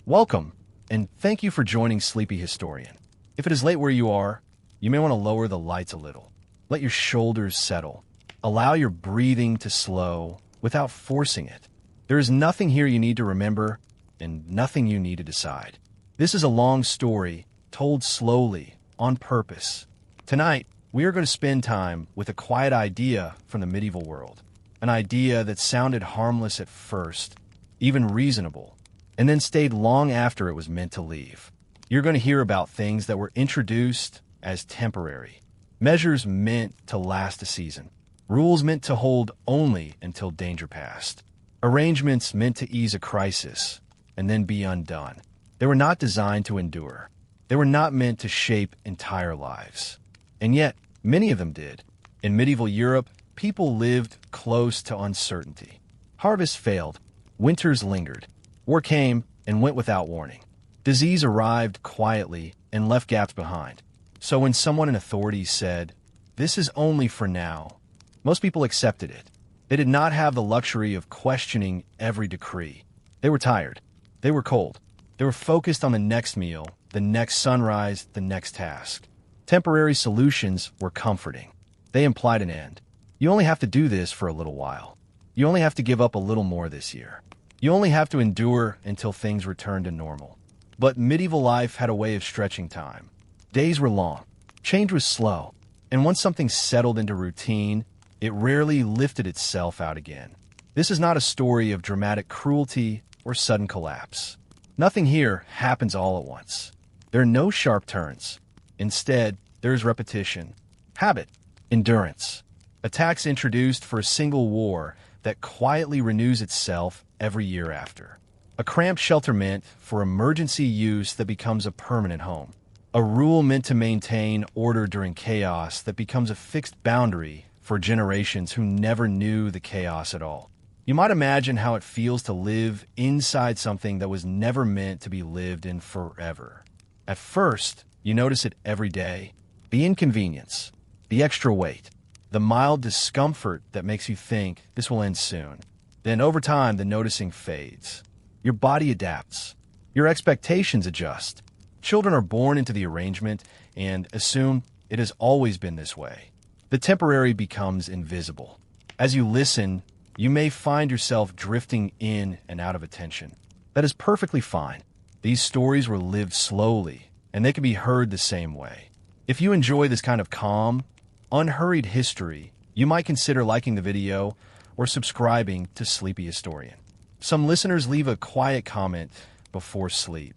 Welcome, and thank you for joining Sleepy Historian. If it is late where you are, you may want to lower the lights a little. Let your shoulders settle. Allow your breathing to slow without forcing it. There is nothing here you need to remember and nothing you need to decide. This is a long story told slowly, on purpose. Tonight, we are going to spend time with a quiet idea from the medieval world. An idea that sounded harmless at first, even reasonable, and then stayed long after it was meant to leave. You're going to hear about things that were introduced as temporary, measures meant to last a season, rules meant to hold only until danger passed, arrangements meant to ease a crisis and then be undone. They were not designed to endure. They were not meant to shape entire lives. And yet, many of them did. In medieval Europe, people lived close to uncertainty. Harvests failed. Winters lingered. War came and went without warning. Disease arrived quietly and left gaps behind. So when someone in authority said, "This is only for now," most people accepted it. They did not have the luxury of questioning every decree. They were tired. They were cold. They were focused on the next meal, the next sunrise, the next task. Temporary solutions were comforting. They implied an end. You only have to do this for a little while. You only have to give up a little more this year. You only have to endure until things return to normal. But medieval life had a way of stretching time. Days were long. Change was slow. And once something settled into routine, it rarely lifted itself out again. This is not a story of dramatic cruelty or sudden collapse. Nothing here happens all at once. There are no sharp turns. Instead, there is repetition, habit, endurance. A tax introduced for a single war that quietly renews itself every year after. A cramped shelter meant for emergency use that becomes a permanent home. A rule meant to maintain order during chaos that becomes a fixed boundary for generations who never knew the chaos at all. You might imagine how it feels to live inside something that was never meant to be lived in forever. At first, you notice it every day. The inconvenience, the extra weight, the mild discomfort that makes you think this will end soon. Then over time, the noticing fades. Your body adapts. Your expectations adjust. Children are born into the arrangement and assume it has always been this way. The temporary becomes invisible. As you listen, you may find yourself drifting in and out of attention. That is perfectly fine. These stories were lived slowly, and they can be heard the same way. If you enjoy this kind of calm, unhurried history, you might consider liking the video or subscribing to Sleepy Historian. Some listeners leave a quiet comment before sleep.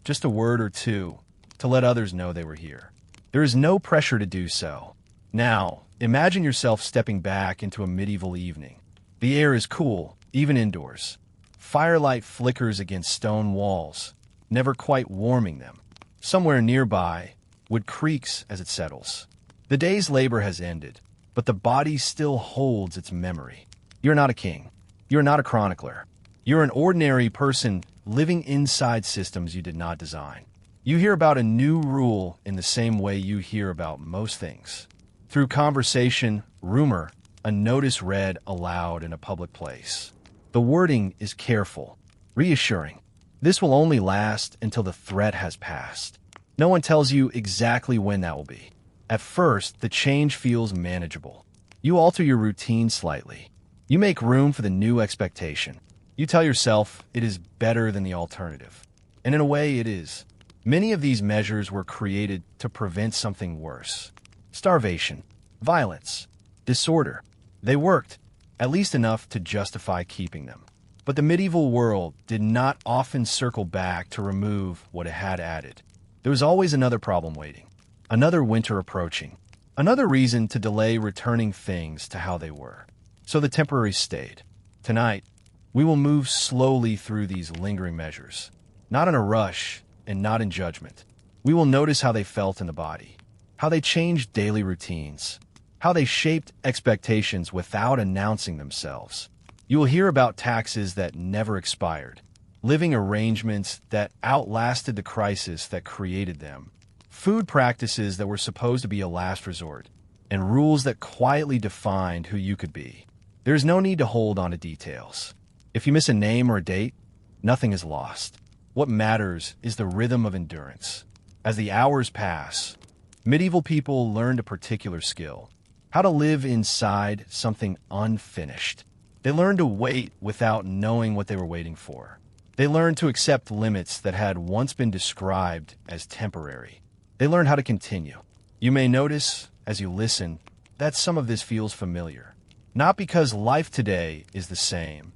Just a word or two to let others know they were here. There is no pressure to do so. Now, imagine yourself stepping back into a medieval evening. The air is cool, even indoors. Firelight flickers against stone walls, never quite warming them. Somewhere nearby, wood creaks as it settles. The day's labor has ended, but the body still holds its memory. You're not a king. You're not a chronicler. You're an ordinary person living inside systems you did not design. You hear about a new rule in the same way you hear about most things. Through conversation, rumor, a notice read aloud in a public place. The wording is careful, reassuring. This will only last until the threat has passed. No one tells you exactly when that will be. At first, the change feels manageable. You alter your routine slightly. You make room for the new expectation. You tell yourself it is better than the alternative. And in a way, it is. Many of these measures were created to prevent something worse. Starvation, violence, disorder. They worked, at least enough to justify keeping them. But the medieval world did not often circle back to remove what it had added. There was always another problem waiting, another winter approaching, another reason to delay returning things to how they were. So the temporary stayed. Tonight, we will move slowly through these lingering measures, not in a rush and not in judgment. We will notice how they felt in the body, how they changed daily routines, how they shaped expectations without announcing themselves. You will hear about taxes that never expired, living arrangements that outlasted the crisis that created them, food practices that were supposed to be a last resort, and rules that quietly defined who you could be. There is no need to hold on to details. If you miss a name or a date, nothing is lost. What matters is the rhythm of endurance. As the hours pass, medieval people learned a particular skill: how to live inside something unfinished. They learned to wait without knowing what they were waiting for. They learned to accept limits that had once been described as temporary. They learned how to continue. You may notice, as you listen, that some of this feels familiar. Not because life today is the same,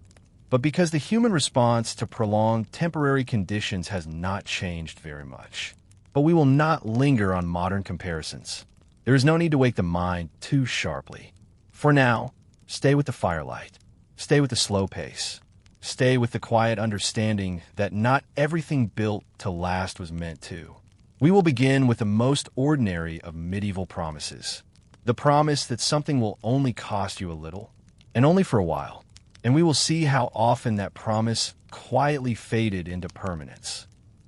but because the human response to prolonged temporary conditions has not changed very much. But we will not linger on modern comparisons. There is no need to wake the mind too sharply. For now, stay with the firelight. Stay with the slow pace. Stay with the quiet understanding that not everything built to last was meant to. We will begin with the most ordinary of medieval promises. The promise that something will only cost you a little, and only for a while. And we will see how often that promise quietly faded into permanence.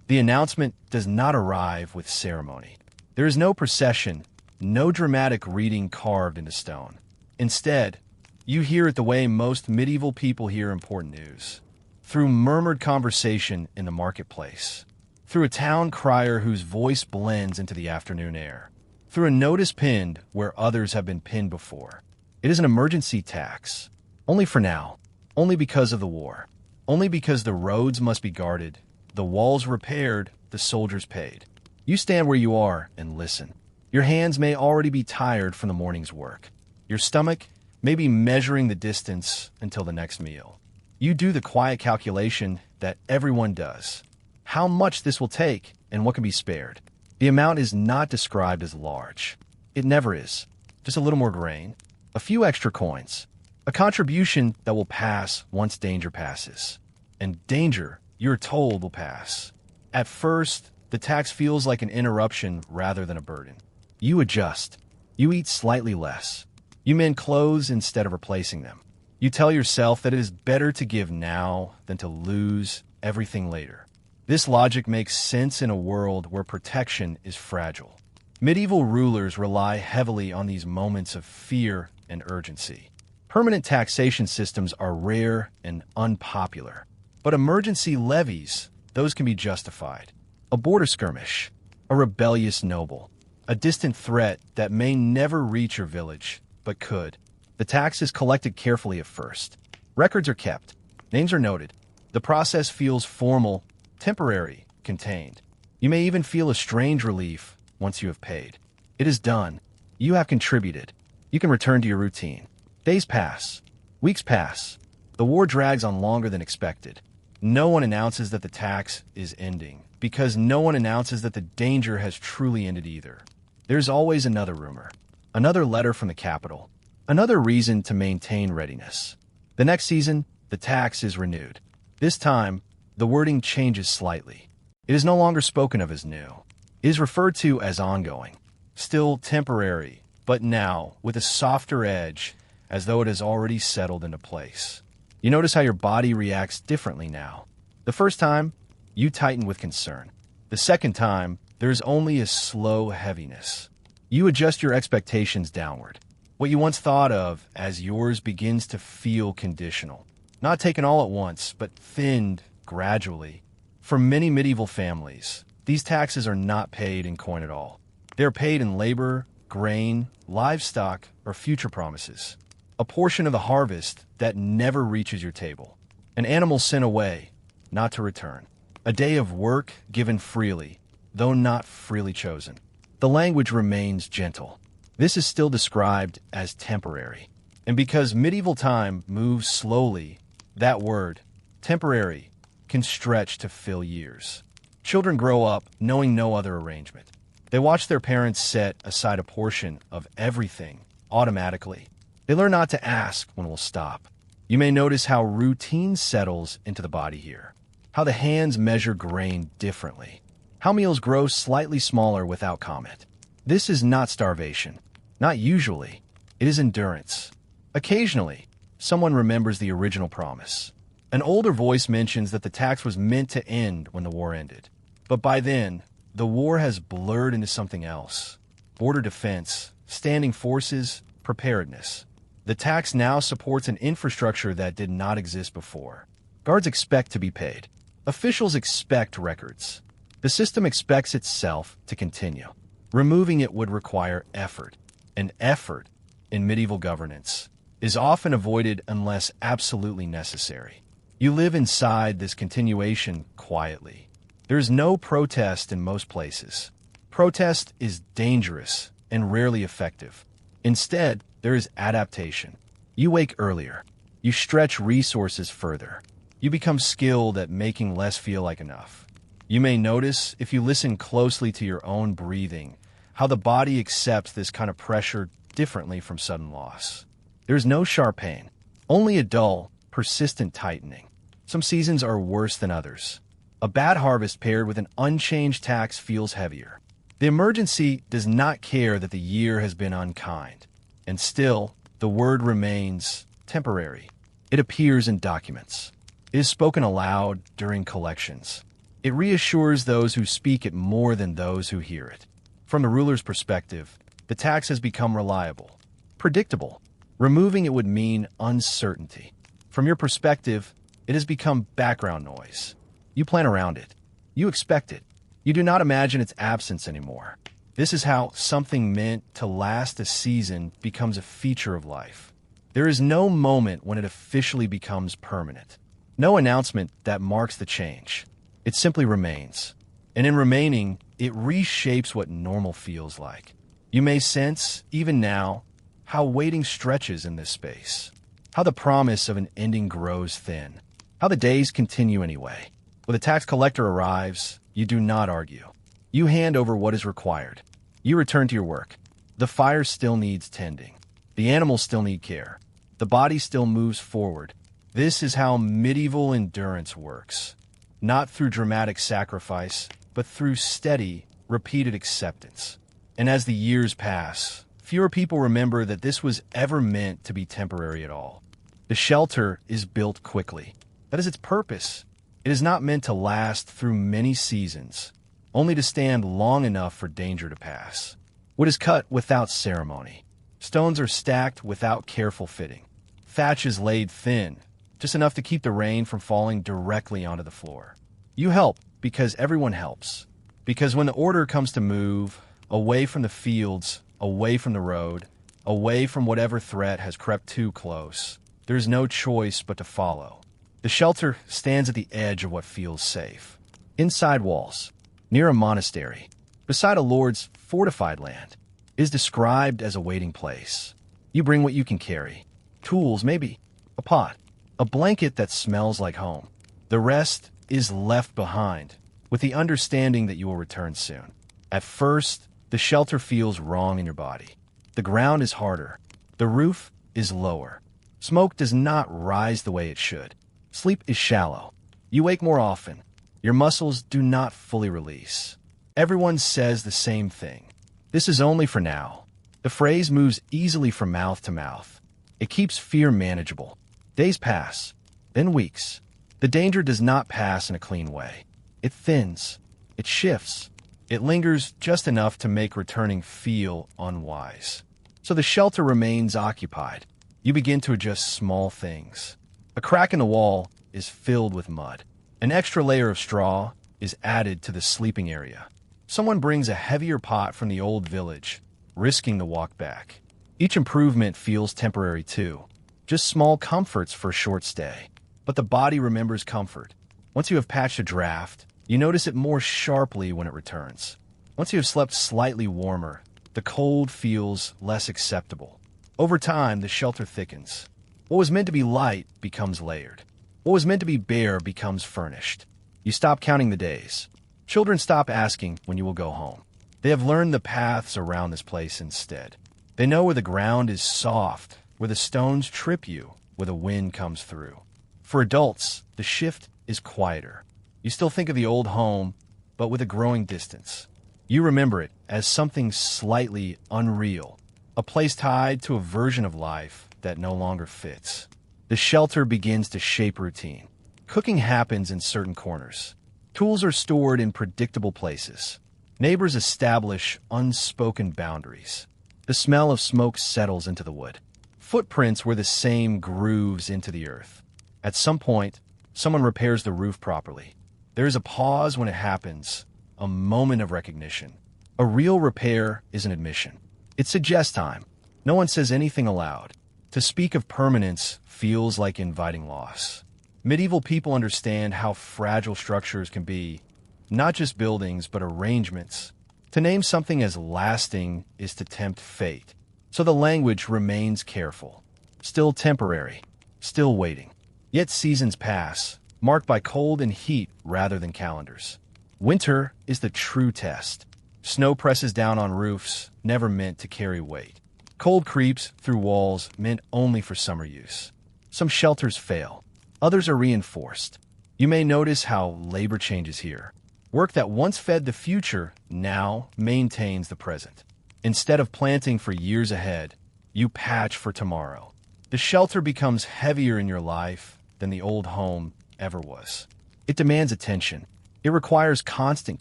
The announcement does not arrive with ceremony. There is no procession, no dramatic reading carved into stone. Instead, you hear it the way most medieval people hear important news. Through murmured conversation in the marketplace. Through a town crier whose voice blends into the afternoon air. Through a notice pinned where others have been pinned before. It is an emergency tax. Only for now. Only because of the war. Only because the roads must be guarded, the walls repaired, the soldiers paid. You stand where you are and listen. Your hands may already be tired from the morning's work. Your stomach may be measuring the distance until the next meal. You do the quiet calculation that everyone does. How much this will take and what can be spared. The amount is not described as large. It never is. Just a little more grain, a few extra coins, a contribution that will pass once danger passes. And danger, you're told, will pass. At first, the tax feels like an interruption rather than a burden. You adjust. You eat slightly less. You mend clothes instead of replacing them. You tell yourself that it is better to give now than to lose everything later. This logic makes sense in a world where protection is fragile. Medieval rulers rely heavily on these moments of fear and urgency. Permanent taxation systems are rare and unpopular. But emergency levies, those can be justified. A border skirmish, a rebellious noble, a distant threat that may never reach your village, but could. The tax is collected carefully at first. Records are kept. Names are noted. The process feels formal, temporary, contained. You may even feel a strange relief once you have paid. It is done. You have contributed. You can return to your routine. Days pass. Weeks pass. The war drags on longer than expected. No one announces that the tax is ending, because no one announces that the danger has truly ended either. There's always another rumor, another letter from the capital, another reason to maintain readiness. The next season, the tax is renewed. This time, the wording changes slightly. It is no longer spoken of as new. It is referred to as ongoing, still temporary, but now with a softer edge, as though it has already settled into place. You notice how your body reacts differently now. The first time, you tighten with concern. The second time, there is only a slow heaviness. You adjust your expectations downward. What you once thought of as yours begins to feel conditional. Not taken all at once, but thinned gradually. For many medieval families, these taxes are not paid in coin at all. They are paid in labor, grain, livestock, or future promises. A portion of the harvest that never reaches your table. An animal sent away, not to return. A day of work given freely, though not freely chosen. The language remains gentle. This is still described as temporary. And because medieval time moves slowly, that word, temporary, can stretch to fill years. Children grow up knowing no other arrangement. They watch their parents set aside a portion of everything automatically. They learn not to ask when we'll stop. You may notice how routine settles into the body here. How the hands measure grain differently. How meals grow slightly smaller without comment. This is not starvation. Not usually. It is endurance. Occasionally, someone remembers the original promise. An older voice mentions that the tax was meant to end when the war ended. But by then, the war has blurred into something else. Border defense, standing forces, preparedness. The tax now supports an infrastructure that did not exist before. Guards expect to be paid. Officials expect records. The system expects itself to continue. Removing it would require effort. And effort, in medieval governance, is often avoided unless absolutely necessary. You live inside this continuation quietly. There is no protest in most places. Protest is dangerous and rarely effective. Instead, there is adaptation. You wake earlier. You stretch resources further. You become skilled at making less feel like enough. You may notice, if you listen closely to your own breathing, how the body accepts this kind of pressure differently from sudden loss. There is no sharp pain, only a dull, persistent tightening. Some seasons are worse than others. A bad harvest paired with an unchanged tax feels heavier. The emergency does not care that the year has been unkind. And still, the word remains temporary. It appears in documents. It is spoken aloud during collections. It reassures those who speak it more than those who hear it. From the ruler's perspective, the tax has become reliable, predictable. Removing it would mean uncertainty. From your perspective, it has become background noise. You plan around it. You expect it. You do not imagine its absence anymore. This is how something meant to last a season becomes a feature of life. There is no moment when it officially becomes permanent. No announcement that marks the change. It simply remains. And in remaining, it reshapes what normal feels like. You may sense, even now, how waiting stretches in this space. How the promise of an ending grows thin. How the days continue anyway. When the tax collector arrives, you do not argue. You hand over what is required. You return to your work. The fire still needs tending. The animals still need care. The body still moves forward. This is how medieval endurance works. Not through dramatic sacrifice, but through steady, repeated acceptance. And as the years pass, fewer people remember that this was ever meant to be temporary at all. The shelter is built quickly. That is its purpose. It is not meant to last through many seasons, only to stand long enough for danger to pass. Wood is cut without ceremony. Stones are stacked without careful fitting. Thatch is laid thin, just enough to keep the rain from falling directly onto the floor. You help because everyone helps. Because when the order comes to move, away from the fields, away from the road, away from whatever threat has crept too close, there is no choice but to follow. The shelter stands at the edge of what feels safe. Inside walls, near a monastery, beside a lord's fortified land, is described as a waiting place. You bring what you can carry. Tools, maybe. A pot. A blanket that smells like home. The rest is left behind, with the understanding that you will return soon. At first, the shelter feels wrong in your body. The ground is harder. The roof is lower. Smoke does not rise the way it should. Sleep is shallow. You wake more often. Your muscles do not fully release. Everyone says the same thing. This is only for now. The phrase moves easily from mouth to mouth. It keeps fear manageable. Days pass, then weeks. The danger does not pass in a clean way. It thins. It shifts. It lingers just enough to make returning feel unwise. So the shelter remains occupied. You begin to adjust small things. A crack in the wall is filled with mud. An extra layer of straw is added to the sleeping area. Someone brings a heavier pot from the old village, risking the walk back. Each improvement feels temporary too. Just small comforts for a short stay. But the body remembers comfort. Once you have patched a draft, you notice it more sharply when it returns. Once you have slept slightly warmer, the cold feels less acceptable. Over time, the shelter thickens. What was meant to be light becomes layered. What was meant to be bare becomes furnished. You stop counting the days. Children stop asking when you will go home. They have learned the paths around this place instead. They know where the ground is soft, where the stones trip you, where the wind comes through. For adults, the shift is quieter. You still think of the old home, but with a growing distance. You remember it as something slightly unreal, a place tied to a version of life that no longer fits. The shelter begins to shape routine. Cooking happens in certain corners. Tools are stored in predictable places. Neighbors establish unspoken boundaries. The smell of smoke settles into the wood. Footprints were the same grooves into the earth. At some point, someone repairs the roof properly. There is a pause when it happens, a moment of recognition. A real repair is an admission. It suggests time. No one says anything aloud. To speak of permanence feels like inviting loss. Medieval people understand how fragile structures can be, not just buildings, but arrangements. To name something as lasting is to tempt fate. So the language remains careful, still temporary, still waiting. Yet seasons pass, marked by cold and heat rather than calendars. Winter is the true test. Snow presses down on roofs, never meant to carry weight. Cold creeps through walls meant only for summer use. Some shelters fail, others are reinforced. You may notice how labor changes here. Work that once fed the future now maintains the present. Instead of planting for years ahead, you patch for tomorrow. The shelter becomes heavier in your life than the old home ever was. It demands attention. It requires constant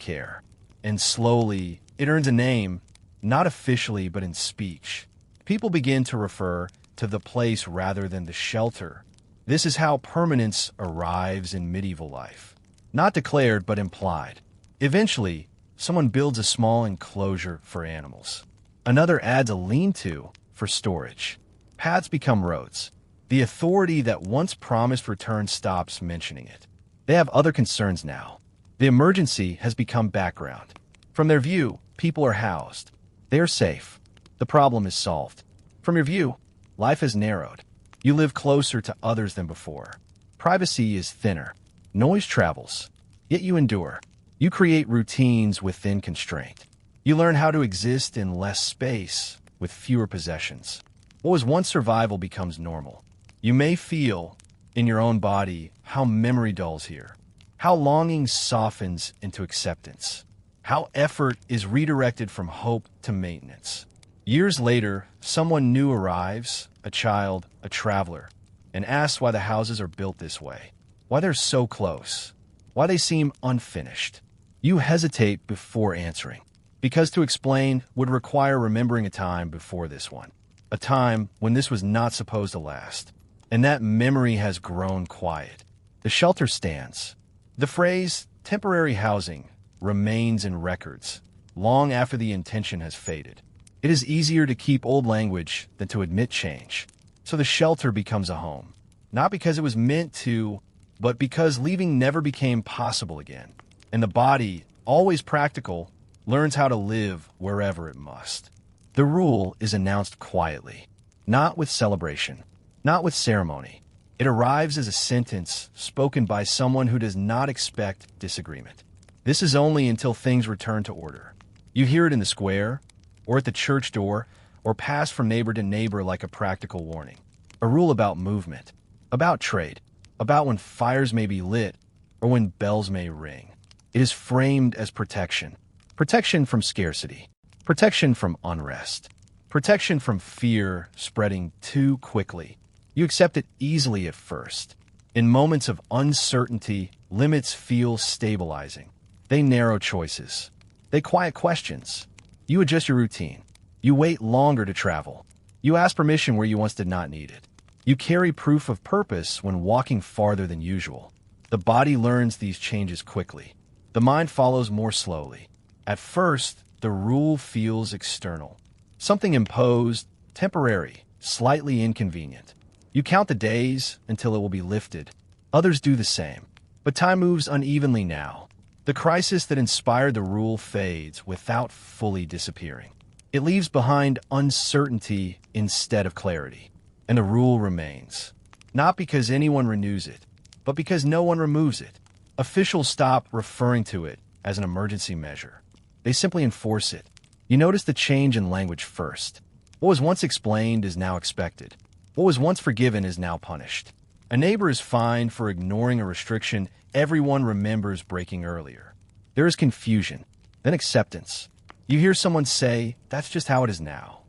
care. And slowly, it earns a name, not officially but in speech. People begin to refer to the place rather than the shelter. This is how permanence arrives in medieval life. Not declared but implied. Eventually, someone builds a small enclosure for animals. Another adds a lean-to for storage. Paths become roads. The authority that once promised return stops mentioning it. They have other concerns now. The emergency has become background. From their view, people are housed. They are safe. The problem is solved. From your view, life has narrowed. You live closer to others than before. Privacy is thinner. Noise travels. Yet you endure. You create routines within constraint. You learn how to exist in less space, with fewer possessions. What was once survival becomes normal. You may feel, in your own body, how memory dulls here, how longing softens into acceptance, how effort is redirected from hope to maintenance. Years later, someone new arrives, a child, a traveler, and asks why the houses are built this way, why they're so close, why they seem unfinished. You hesitate before answering, because to explain would require remembering a time before this one, a time when this was not supposed to last, and that memory has grown quiet. The shelter stands. The phrase temporary housing remains in records long after the intention has faded. It is easier to keep old language than to admit change. So the shelter becomes a home, not because it was meant to, but because leaving never became possible again. And the body, always practical, learns how to live wherever it must. The rule is announced quietly, not with celebration, not with ceremony. It arrives as a sentence spoken by someone who does not expect disagreement. This is only until things return to order. You hear it in the square, or at the church door, or pass from neighbor to neighbor like a practical warning. A rule about movement, about trade, about when fires may be lit, or when bells may ring. It is framed as protection. Protection from scarcity. Protection from unrest. Protection from fear spreading too quickly. You accept it easily at first. In moments of uncertainty, limits feel stabilizing. They narrow choices. They quiet questions. You adjust your routine. You wait longer to travel. You ask permission where you once did not need it. You carry proof of purpose when walking farther than usual. The body learns these changes quickly. The mind follows more slowly. At first, the rule feels external. Something imposed, temporary, slightly inconvenient. You count the days until it will be lifted. Others do the same. But time moves unevenly now. The crisis that inspired the rule fades without fully disappearing. It leaves behind uncertainty instead of clarity. And the rule remains. Not because anyone renews it, but because no one removes it. Officials stop referring to it as an emergency measure. They simply enforce it. You notice the change in language first. What was once explained is now expected. What was once forgiven is now punished. A neighbor is fined for ignoring a restriction everyone remembers breaking earlier. There is confusion, then acceptance. You hear someone say, "That's just how it is now."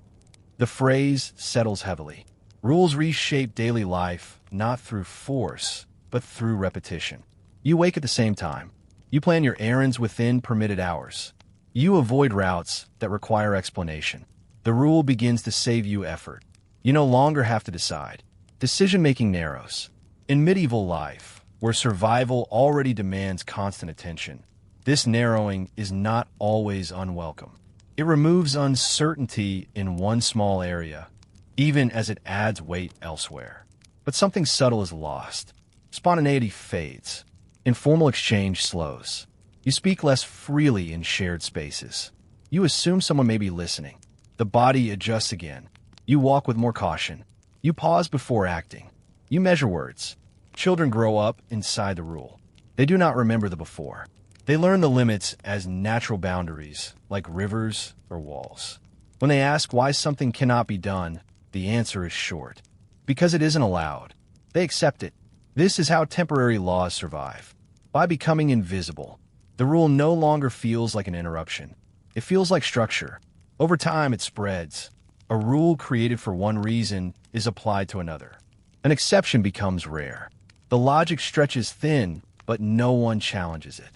The phrase settles heavily. Rules reshape daily life, not through force, but through repetition. You wake at the same time. You plan your errands within permitted hours. You avoid routes that require explanation. The rule begins to save you effort. You no longer have to decide. Decision-making narrows. In medieval life, where survival already demands constant attention. This narrowing is not always unwelcome. It removes uncertainty in one small area, even as it adds weight elsewhere. But something subtle is lost. Spontaneity fades. Informal exchange slows. You speak less freely in shared spaces. You assume someone may be listening. The body adjusts again. You walk with more caution. You pause before acting. You measure words. Children grow up inside the rule. They do not remember the before. They learn the limits as natural boundaries, like rivers or walls. When they ask why something cannot be done, the answer is short. Because it isn't allowed. They accept it. This is how temporary laws survive. By becoming invisible, the rule no longer feels like an interruption. It feels like structure. Over time, it spreads. A rule created for one reason is applied to another. An exception becomes rare. The logic stretches thin, but no one challenges it.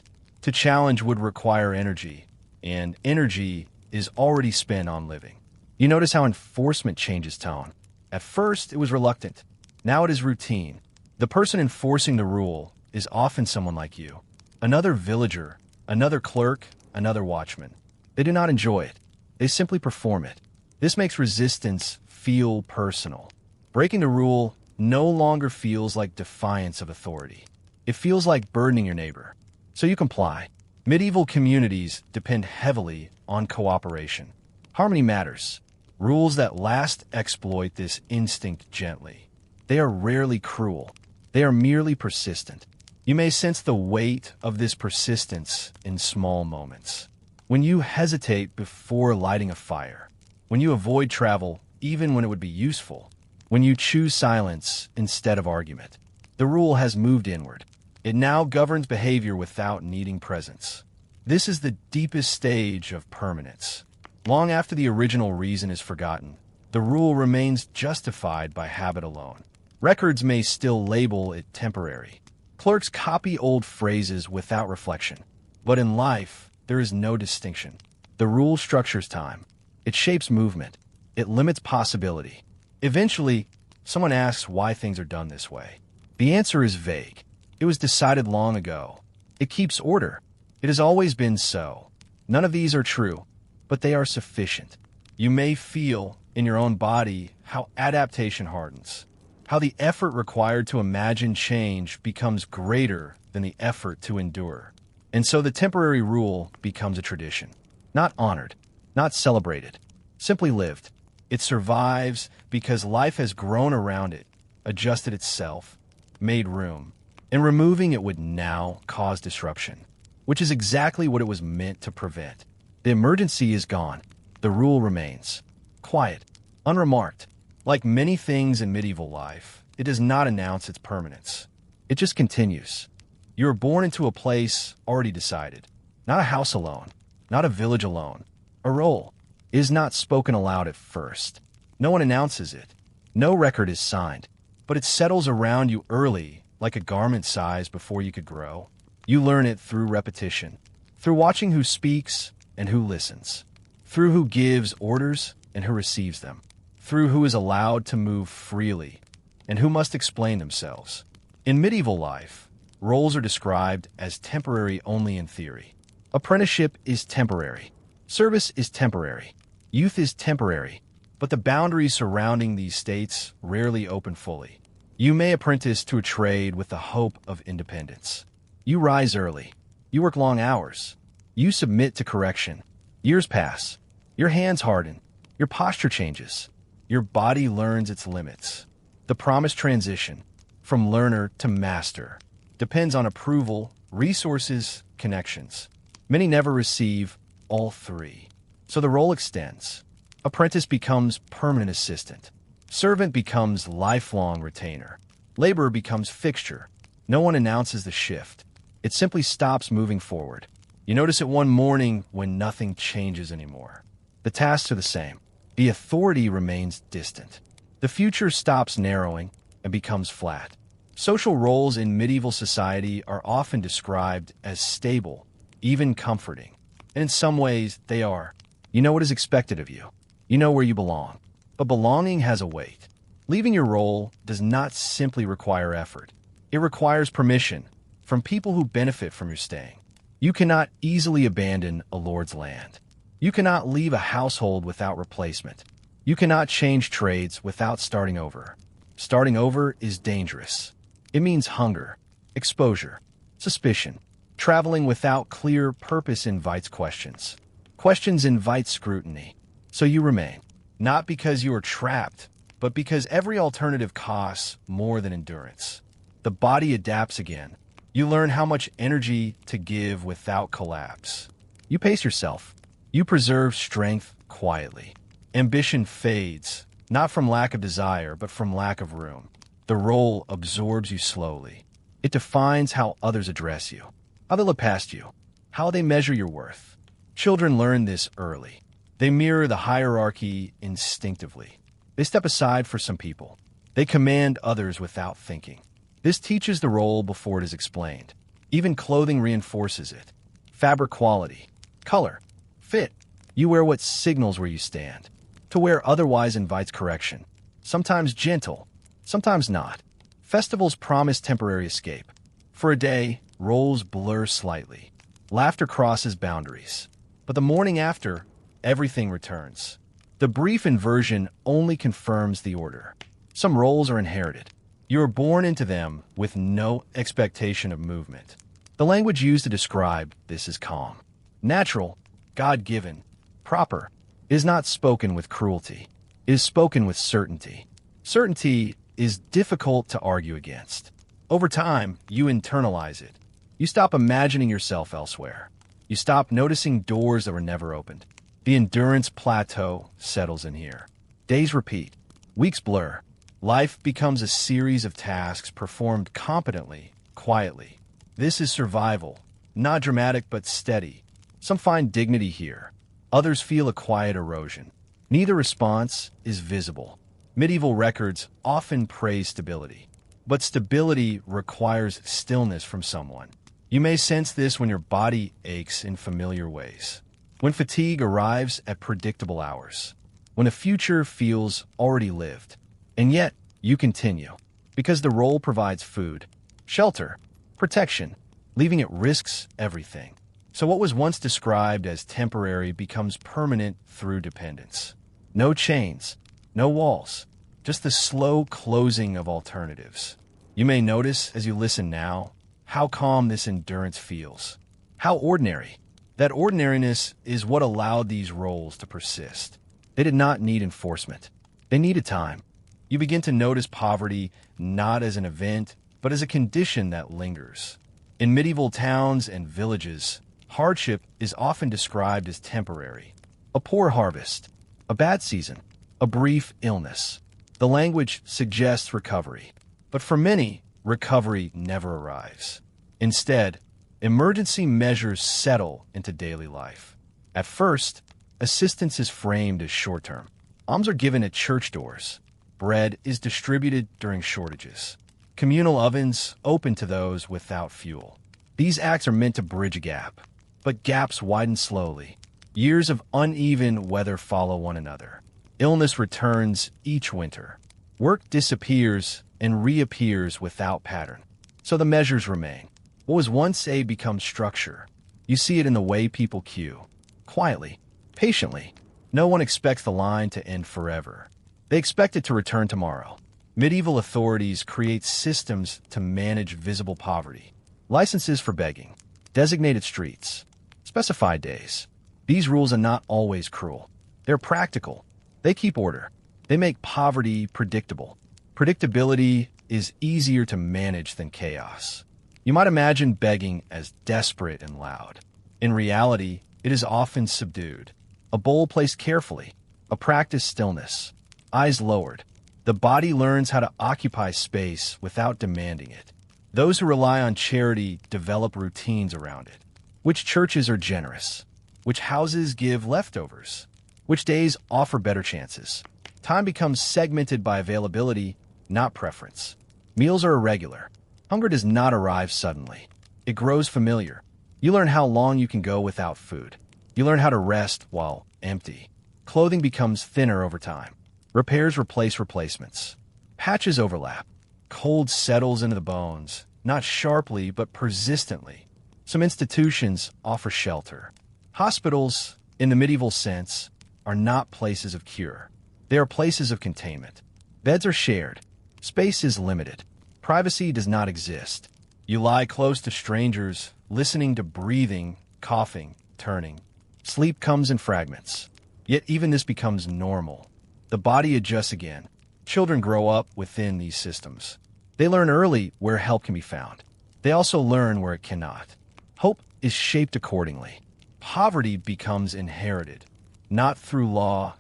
To challenge would require energy, and energy is already spent on living. You notice how enforcement changes tone. At first, it was reluctant. Now it is routine. The person enforcing the rule is often someone like you. Another villager, another clerk, another watchman. They do not enjoy it. They simply perform it. This makes resistance feel personal. Breaking the rule no longer feels like defiance of authority. It feels like burdening your neighbor. So you comply. Medieval communities depend heavily on cooperation. Harmony matters. Rules that last exploit this instinct gently. They are rarely cruel. They are merely persistent. You may sense the weight of this persistence in small moments. When you hesitate before lighting a fire, when you avoid travel even when it would be useful, when you choose silence instead of argument, the rule has moved inward. It now governs behavior without needing presence. This is the deepest stage of permanence. Long after the original reason is forgotten, the rule remains justified by habit alone. Records may still label it temporary. Clerks copy old phrases without reflection. But in life, there is no distinction. The rule structures time. It shapes movement. It limits possibility. Eventually, someone asks why things are done this way. The answer is vague. It was decided long ago. It keeps order. It has always been so. None of these are true, but they are sufficient. You may feel in your own body how adaptation hardens, how the effort required to imagine change becomes greater than the effort to endure. And so the temporary rule becomes a tradition, not honored, not celebrated, simply lived. It survives because life has grown around it, adjusted itself, made room. And removing it would now cause disruption, which is exactly what it was meant to prevent. The emergency is gone. The rule remains. Quiet, unremarked. Like many things in medieval life, it does not announce its permanence. It just continues. You are born into a place already decided. Not a house alone, not a village alone. A role is not spoken aloud at first. No one announces it. No record is signed, but it settles around you early, like a garment size before you could grow. You learn it through repetition, through watching who speaks and who listens, through who gives orders and who receives them, through who is allowed to move freely and who must explain themselves. In medieval life, roles are described as temporary only in theory. Apprenticeship is temporary. Service is temporary. Youth is temporary. But the boundaries surrounding these states rarely open fully. You may apprentice to a trade with the hope of independence. You rise early. You work long hours. You submit to correction. Years pass. Your hands harden. Your posture changes. Your body learns its limits. The promised transition from learner to master depends on approval, resources, connections. Many never receive all three. So the role extends. Apprentice becomes permanent assistant. Servant becomes lifelong retainer. Laborer becomes fixture. No one announces the shift. It simply stops moving forward. You notice it one morning when nothing changes anymore. The tasks are the same. The authority remains distant. The future stops narrowing and becomes flat. Social roles in medieval society are often described as stable, even comforting. And in some ways, they are. You know what is expected of you. You know where you belong. But belonging has a weight. Leaving your role does not simply require effort. It requires permission from people who benefit from your staying. You cannot easily abandon a lord's land. You cannot leave a household without replacement. You cannot change trades without starting over. Starting over is dangerous. It means hunger, exposure, suspicion. Traveling without clear purpose invites questions. Questions invite scrutiny. So you remain, not because you are trapped, but because every alternative costs more than endurance. The body adapts again. You learn how much energy to give without collapse. You pace yourself. You preserve strength quietly. Ambition fades, not from lack of desire, but from lack of room. The role absorbs you slowly. It defines how others address you, how they look past you, how they measure your worth. Children learn this early. They mirror the hierarchy instinctively. They step aside for some people. They command others without thinking. This teaches the role before it is explained. Even clothing reinforces it. Fabric quality, color, fit. You wear what signals where you stand. To wear otherwise invites correction. Sometimes gentle, sometimes not. Festivals promise temporary escape. For a day, roles blur slightly. Laughter crosses boundaries. But the morning after, everything returns. The brief inversion only confirms the order. Some roles are inherited. You are born into them with no expectation of movement. The language used to describe this is calm. Natural, God-given, proper. It is not spoken with cruelty. It is spoken with certainty. Certainty is difficult to argue against. Over time, you internalize it. You stop imagining yourself elsewhere. You stop noticing doors that were never opened. The endurance plateau settles in here. Days repeat. Weeks blur. Life becomes a series of tasks performed competently, quietly. This is survival, not dramatic but steady. Some find dignity here. Others feel a quiet erosion. Neither response is visible. Medieval records often praise stability. But stability requires stillness from someone. You may sense this when your body aches in familiar ways. When fatigue arrives at predictable hours. When a future feels already lived. And yet, you continue. Because the role provides food, shelter, protection. Leaving it risks everything. So what was once described as temporary becomes permanent through dependence. No chains, no walls, just the slow closing of alternatives. You may notice as you listen now how calm this endurance feels. How ordinary. That ordinariness is what allowed these roles to persist. They did not need enforcement. They needed time. You begin to notice poverty not as an event, but as a condition that lingers. In medieval towns and villages, hardship is often described as temporary. A poor harvest, a bad season, a brief illness. The language suggests recovery. But for many, recovery never arrives. Instead, emergency measures settle into daily life. At first, assistance is framed as short-term. Alms are given at church doors. Bread is distributed during shortages. Communal ovens open to those without fuel. These acts are meant to bridge a gap. But gaps widen slowly. Years of uneven weather follow one another. Illness returns each winter. Work disappears and reappears without pattern. So the measures remain. What was once a becomes structure. You see it in the way people queue. Quietly, patiently. No one expects the line to end forever. They expect it to return tomorrow. Medieval authorities create systems to manage visible poverty. Licenses for begging. Designated streets. Specified days. These rules are not always cruel. They're practical. They keep order. They make poverty predictable. Predictability is easier to manage than chaos. You might imagine begging as desperate and loud. In reality, it is often subdued. A bowl placed carefully. A practiced stillness. Eyes lowered. The body learns how to occupy space without demanding it. Those who rely on charity develop routines around it. Which churches are generous? Which houses give leftovers? Which days offer better chances? Time becomes segmented by availability, not preference. Meals are irregular. Hunger does not arrive suddenly. It grows familiar. You learn how long you can go without food. You learn how to rest while empty. Clothing becomes thinner over time. Repairs replace replacements. Patches overlap. Cold settles into the bones, not sharply but persistently. Some institutions offer shelter. Hospitals, in the medieval sense, are not places of cure. They are places of containment. Beds are shared. Space is limited. Privacy does not exist. You lie close to strangers, listening to breathing, coughing, turning. Sleep comes in fragments. Yet even this becomes normal. The body adjusts again. Children grow up within these systems. They learn early where help can be found. They also learn where it cannot. Hope is shaped accordingly. Poverty becomes inherited, not through law,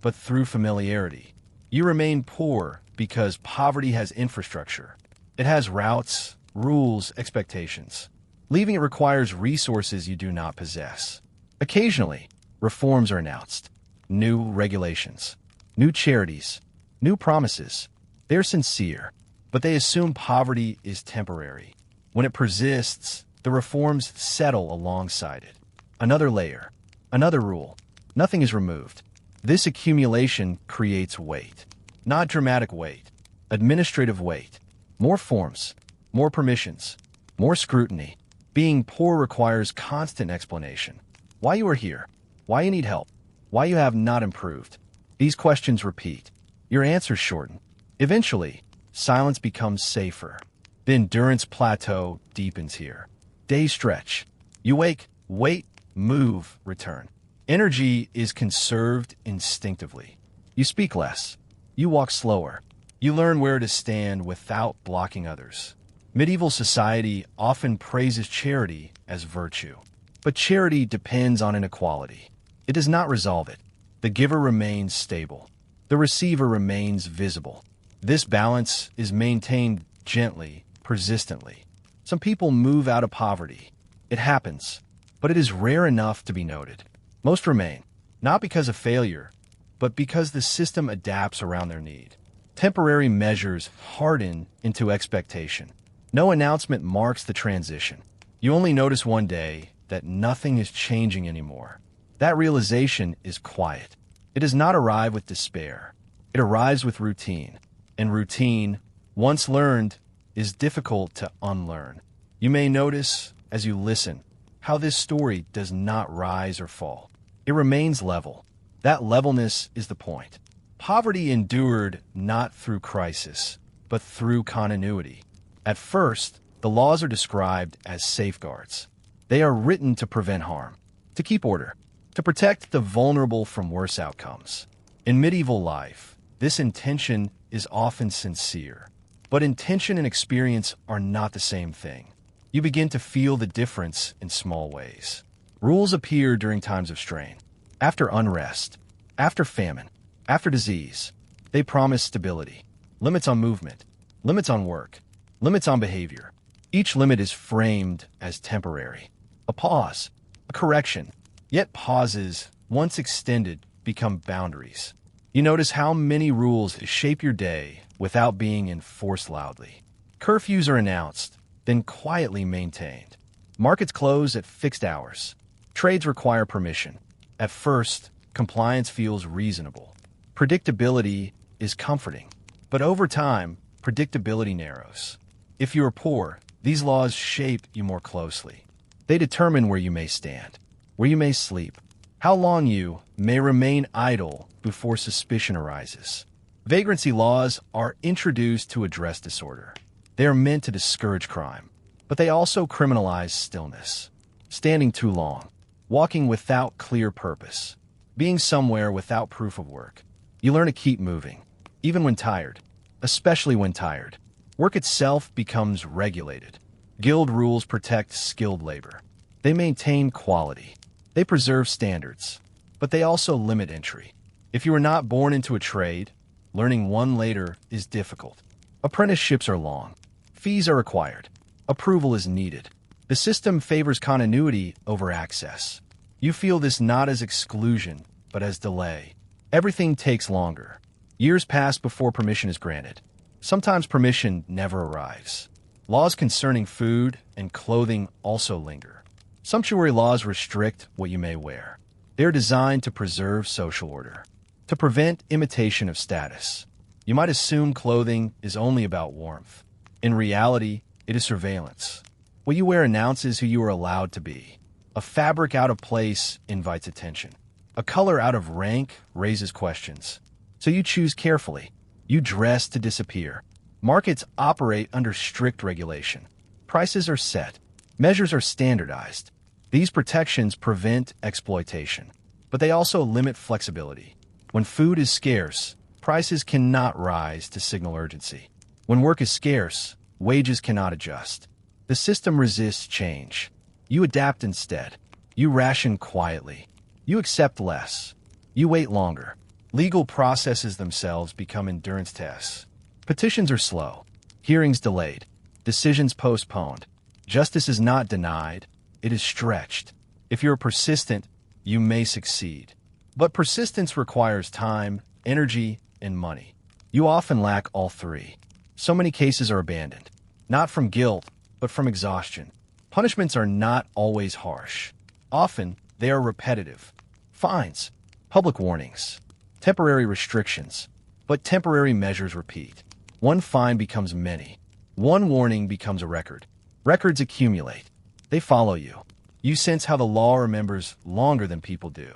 but through familiarity. You remain poor because poverty has infrastructure. It has routes, rules, expectations. Leaving it requires resources you do not possess. Occasionally, reforms are announced. New regulations, new charities, new promises. They're sincere, but they assume poverty is temporary. When it persists, the reforms settle alongside it. Another layer, another rule. Nothing is removed. This accumulation creates weight. Not dramatic weight, administrative weight. More forms, more permissions, more scrutiny. Being poor requires constant explanation. Why you are here, why you need help, why you have not improved. These questions repeat. Your answers shorten. Eventually, silence becomes safer. The endurance plateau deepens here. Days stretch. You wake, wait, move, return. Energy is conserved instinctively. You speak less. You walk slower. You learn where to stand without blocking others. Medieval society often praises charity as virtue. But charity depends on inequality. It does not resolve it. The giver remains stable. The receiver remains visible. This balance is maintained gently, persistently. Some people move out of poverty. It happens, but it is rare enough to be noted. Most remain, not because of failure, but because the system adapts around their need. Temporary measures harden into expectation. No announcement marks the transition. You only notice one day that nothing is changing anymore. That realization is quiet. It does not arrive with despair. It arrives with routine. And routine, once learned, is difficult to unlearn. You may notice, as you listen, how this story does not rise or fall. It remains level. That levelness is the point. Poverty endured not through crisis, but through continuity. At first, the laws are described as safeguards. They are written to prevent harm, to keep order, to protect the vulnerable from worse outcomes. In medieval life, this intention is often sincere, but intention and experience are not the same thing. You begin to feel the difference in small ways. Rules appear during times of strain, after unrest, after famine, after disease. They promise stability, limits on movement, limits on work, limits on behavior. Each limit is framed as temporary. A pause, a correction. Yet pauses, once extended, become boundaries. You notice how many rules shape your day without being enforced loudly. Curfews are announced, then quietly maintained. Markets close at fixed hours. Trades require permission. At first, compliance feels reasonable. Predictability is comforting. But over time, predictability narrows. If you are poor, these laws shape you more closely. They determine where you may stand, where you may sleep, how long you may remain idle before suspicion arises. Vagrancy laws are introduced to address disorder. They are meant to discourage crime, but they also criminalize stillness. Standing too long, walking without clear purpose, being somewhere without proof of work. You learn to keep moving, even when tired, especially when tired. Work itself becomes regulated. Guild rules protect skilled labor. They maintain quality. They preserve standards, but they also limit entry. If you are not born into a trade, learning one later is difficult. Apprenticeships are long. Fees are required. Approval is needed. The system favors continuity over access. You feel this not as exclusion, but as delay. Everything takes longer. Years pass before permission is granted. Sometimes permission never arrives. Laws concerning food and clothing also linger. Sumptuary laws restrict what you may wear. They are designed to preserve social order, to prevent imitation of status. You might assume clothing is only about warmth, In reality, it is surveillance. What you wear announces who you are allowed to be. A fabric out of place invites attention. A color out of rank raises questions. So you choose carefully. You dress to disappear. Markets operate under strict regulation. Prices are set. Measures are standardized. These protections prevent exploitation, but they also limit flexibility. When food is scarce, prices cannot rise to signal urgency. When work is scarce, wages cannot adjust. The system resists change. You adapt instead. You ration quietly. You accept less. You wait longer. Legal processes themselves become endurance tests. Petitions are slow. Hearings delayed. Decisions postponed. Justice is not denied. It is stretched. If you're persistent, you may succeed. But persistence requires time, energy, and money. You often lack all three. So many cases are abandoned, not from guilt, but from exhaustion. Punishments are not always harsh. Often, they are repetitive. Fines, public warnings, temporary restrictions. But temporary measures repeat. One fine becomes many. One warning becomes a record. Records accumulate. They follow you. You sense how the law remembers longer than people do.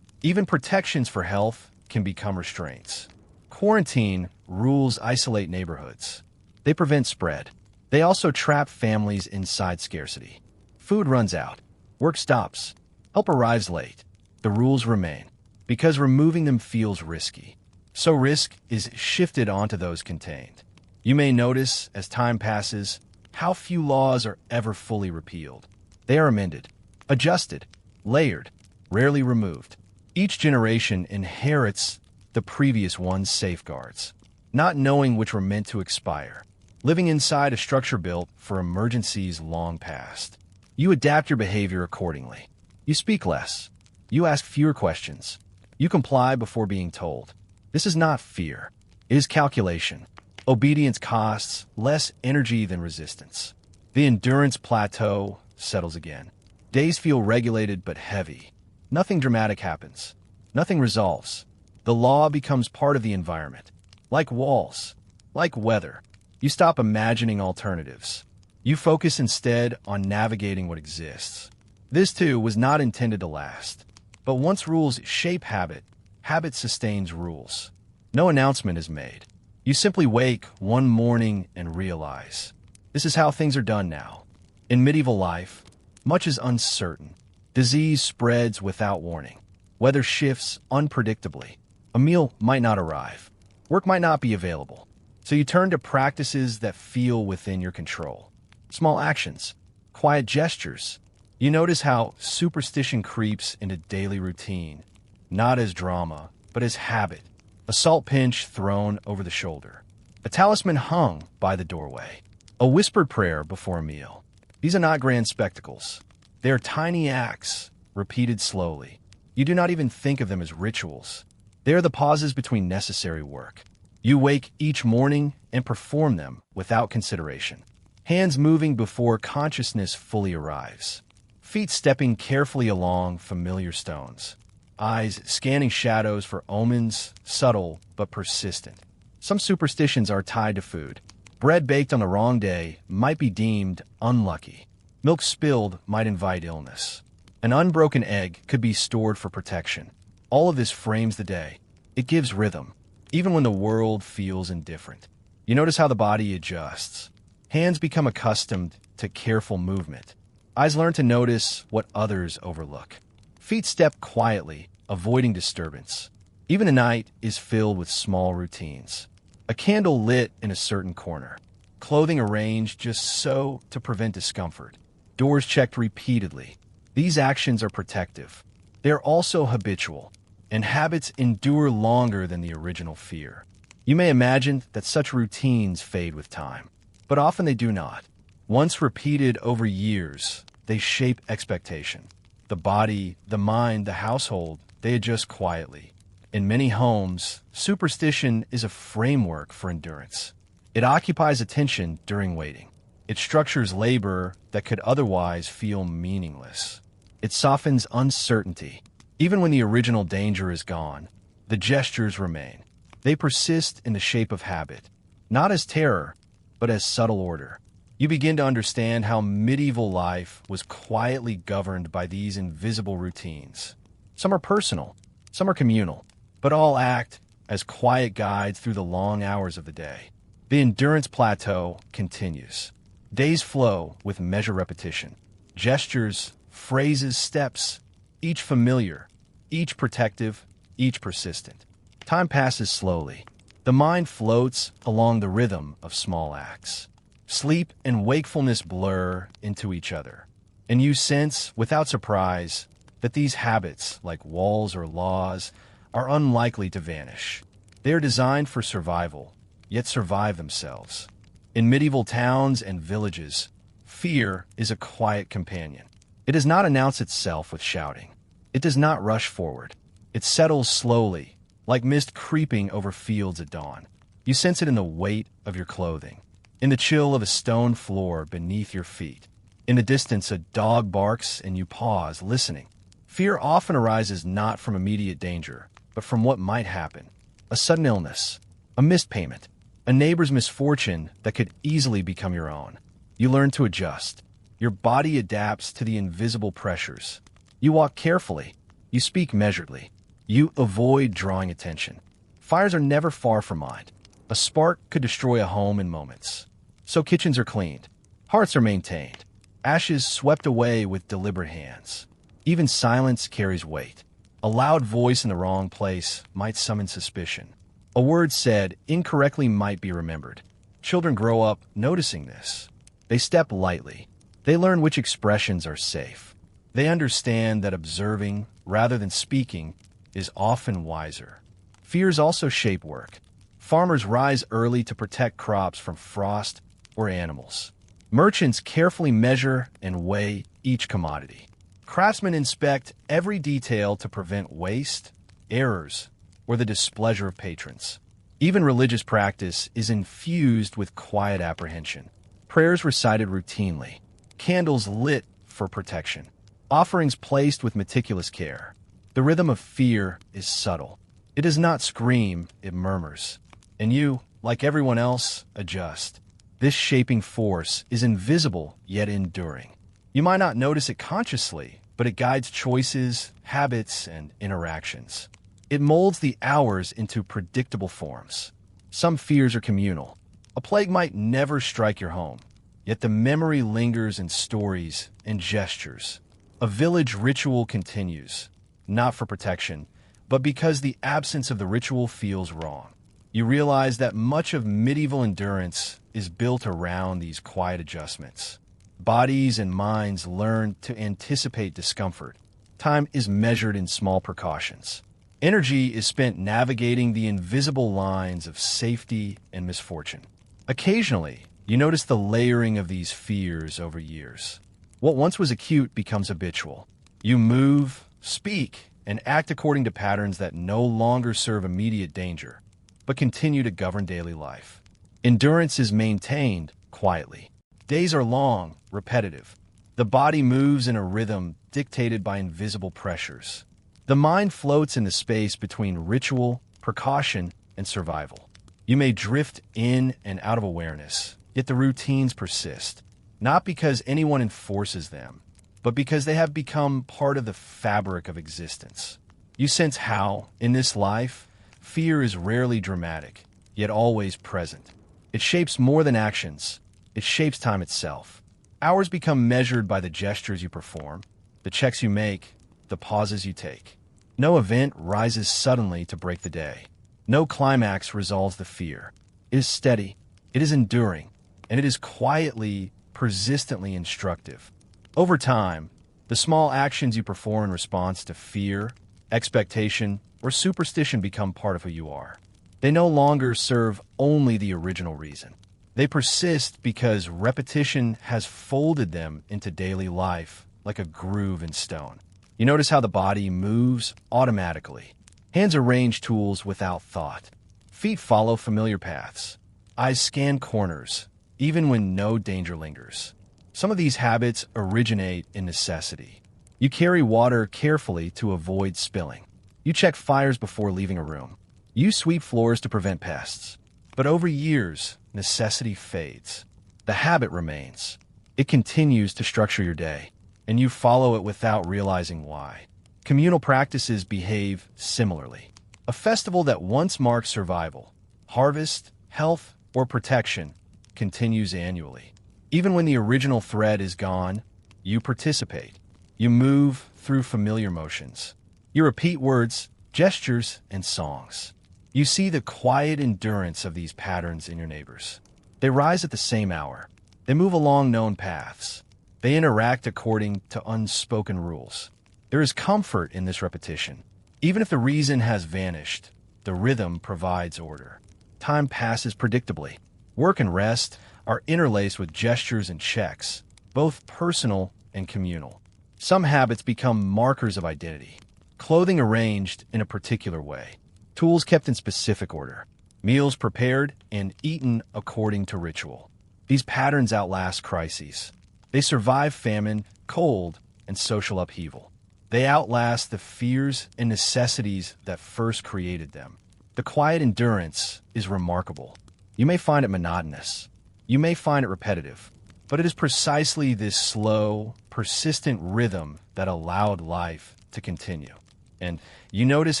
Even protections for health can become restraints. Quarantine rules isolate neighborhoods. They prevent spread. They also trap families inside scarcity. Food runs out. Work stops. Help arrives late. The rules remain, because removing them feels risky. So risk is shifted onto those contained. You may notice, as time passes, how few laws are ever fully repealed. They are amended, adjusted, layered, rarely removed. Each generation inherits the previous one's safeguards, not knowing which were meant to expire, living inside a structure built for emergencies long past. You adapt your behavior accordingly. You speak less. You ask fewer questions. You comply before being told. This is not fear. It is calculation. Obedience costs less energy than resistance. The endurance plateau settles again. Days feel regulated but heavy. Nothing dramatic happens. Nothing resolves. The law becomes part of the environment. Like walls. Like weather. You stop imagining alternatives. You focus instead on navigating what exists. This, too, was not intended to last. But once rules shape habit, habit sustains rules. No announcement is made. You simply wake one morning and realize, this is how things are done now. In medieval life, much is uncertain. Disease spreads without warning. Weather shifts unpredictably. A meal might not arrive. Work might not be available. So you turn to practices that feel within your control. Small actions, quiet gestures. You notice how superstition creeps into daily routine, not as drama, but as habit. A salt pinch thrown over the shoulder. A talisman hung by the doorway. A whispered prayer before a meal. These are not grand spectacles. They are tiny acts, repeated slowly. You do not even think of them as rituals. They are the pauses between necessary work. You wake each morning and perform them without consideration. Hands moving before consciousness fully arrives. Feet stepping carefully along familiar stones. Eyes scanning shadows for omens, subtle but persistent. Some superstitions are tied to food. Bread baked on the wrong day might be deemed unlucky. Milk spilled might invite illness. An unbroken egg could be stored for protection. All of this frames the day. It gives rhythm, even when the world feels indifferent. You notice how the body adjusts. Hands become accustomed to careful movement. Eyes learn to notice what others overlook. Feet step quietly, avoiding disturbance. Even the night is filled with small routines. A candle lit in a certain corner. Clothing arranged just so to prevent discomfort. Doors checked repeatedly. These actions are protective. They are also habitual, and habits endure longer than the original fear. You may imagine that such routines fade with time, but often they do not. Once repeated over years, they shape expectation. The body, the mind, the household, they adjust quietly. In many homes, superstition is a framework for endurance. It occupies attention during waiting. It structures labor that could otherwise feel meaningless. It softens uncertainty. Even when the original danger is gone, the gestures remain. They persist in the shape of habit, not as terror, but as subtle order. You begin to understand how medieval life was quietly governed by these invisible routines. Some are personal, some are communal, but all act as quiet guides through the long hours of the day. The endurance plateau continues. Days flow with measured repetition. Gestures, phrases, steps, each familiar, each protective, each persistent. Time passes slowly. The mind floats along the rhythm of small acts. Sleep and wakefulness blur into each other, and you sense, without surprise, that these habits, like walls or laws, are unlikely to vanish. They are designed for survival, yet survive themselves. In medieval towns and villages, fear is a quiet companion. It does not announce itself with shouting. It does not rush forward. It settles slowly, like mist creeping over fields at dawn. You sense it in the weight of your clothing, in the chill of a stone floor beneath your feet. In the distance, a dog barks and you pause, listening. Fear often arises not from immediate danger, but from what might happen. A sudden illness, a missed payment, a neighbor's misfortune that could easily become your own. You learn to adjust. Your body adapts to the invisible pressures. You walk carefully. You speak measuredly. You avoid drawing attention. Fires are never far from mind. A spark could destroy a home in moments. So kitchens are cleaned. Hearths are maintained. Ashes swept away with deliberate hands. Even silence carries weight. A loud voice in the wrong place might summon suspicion. A word said incorrectly might be remembered. Children grow up noticing this. They step lightly. They learn which expressions are safe. They understand that observing, rather than speaking, is often wiser. Fears also shape work. Farmers rise early to protect crops from frost or animals. Merchants carefully measure and weigh each commodity. Craftsmen inspect every detail to prevent waste, errors, or the displeasure of patrons. Even religious practice is infused with quiet apprehension. Prayers recited routinely, candles lit for protection, offerings placed with meticulous care. The rhythm of fear is subtle. It does not scream, it murmurs. And you, like everyone else, adjust. This shaping force is invisible yet enduring. You might not notice it consciously, but it guides choices, habits, and interactions. It molds the hours into predictable forms. Some fears are communal. A plague might never strike your home, yet the memory lingers in stories and gestures. A village ritual continues, not for protection, but because the absence of the ritual feels wrong. You realize that much of medieval endurance is built around these quiet adjustments. Bodies and minds learn to anticipate discomfort. Time is measured in small precautions. Energy is spent navigating the invisible lines of safety and misfortune. Occasionally, you notice the layering of these fears over years. What once was acute becomes habitual. You move, speak, and act according to patterns that no longer serve immediate danger, but continue to govern daily life. Endurance is maintained quietly. Days are long, repetitive. The body moves in a rhythm dictated by invisible pressures. The mind floats in the space between ritual, precaution, and survival. You may drift in and out of awareness, yet the routines persist, not because anyone enforces them, but because they have become part of the fabric of existence. You sense how, in this life, fear is rarely dramatic, yet always present. It shapes more than actions. It shapes time itself. Hours become measured by the gestures you perform, the checks you make, the pauses you take. No event rises suddenly to break the day. No climax resolves the fear. It is steady, it is enduring, and it is quietly, persistently instructive. Over time, the small actions you perform in response to fear, expectation, or superstition become part of who you are. They no longer serve only the original reason. They persist because repetition has folded them into daily life like a groove in stone. You notice how the body moves automatically. Hands arrange tools without thought. Feet follow familiar paths. Eyes scan corners, even when no danger lingers. Some of these habits originate in necessity. You carry water carefully to avoid spilling. You check fires before leaving a room. You sweep floors to prevent pests. But over years, necessity fades. The habit remains. It continues to structure your day, and you follow it without realizing why. Communal practices behave similarly. A festival that once marked survival, harvest, health, or protection continues annually. Even when the original thread is gone, you participate. You move through familiar motions. You repeat words, gestures, and songs. You see the quiet endurance of these patterns in your neighbors. They rise at the same hour. They move along known paths. They interact according to unspoken rules. There is comfort in this repetition. Even if the reason has vanished, the rhythm provides order. Time passes predictably. Work and rest are interlaced with gestures and checks, both personal and communal. Some habits become markers of identity. Clothing arranged in a particular way. Tools kept in specific order. Meals prepared and eaten according to ritual. These patterns outlast crises. They survive famine, cold, and social upheaval. They outlast the fears and necessities that first created them. The quiet endurance is remarkable. You may find it monotonous. You may find it repetitive. But it is precisely this slow, persistent rhythm that allowed life to continue. And you notice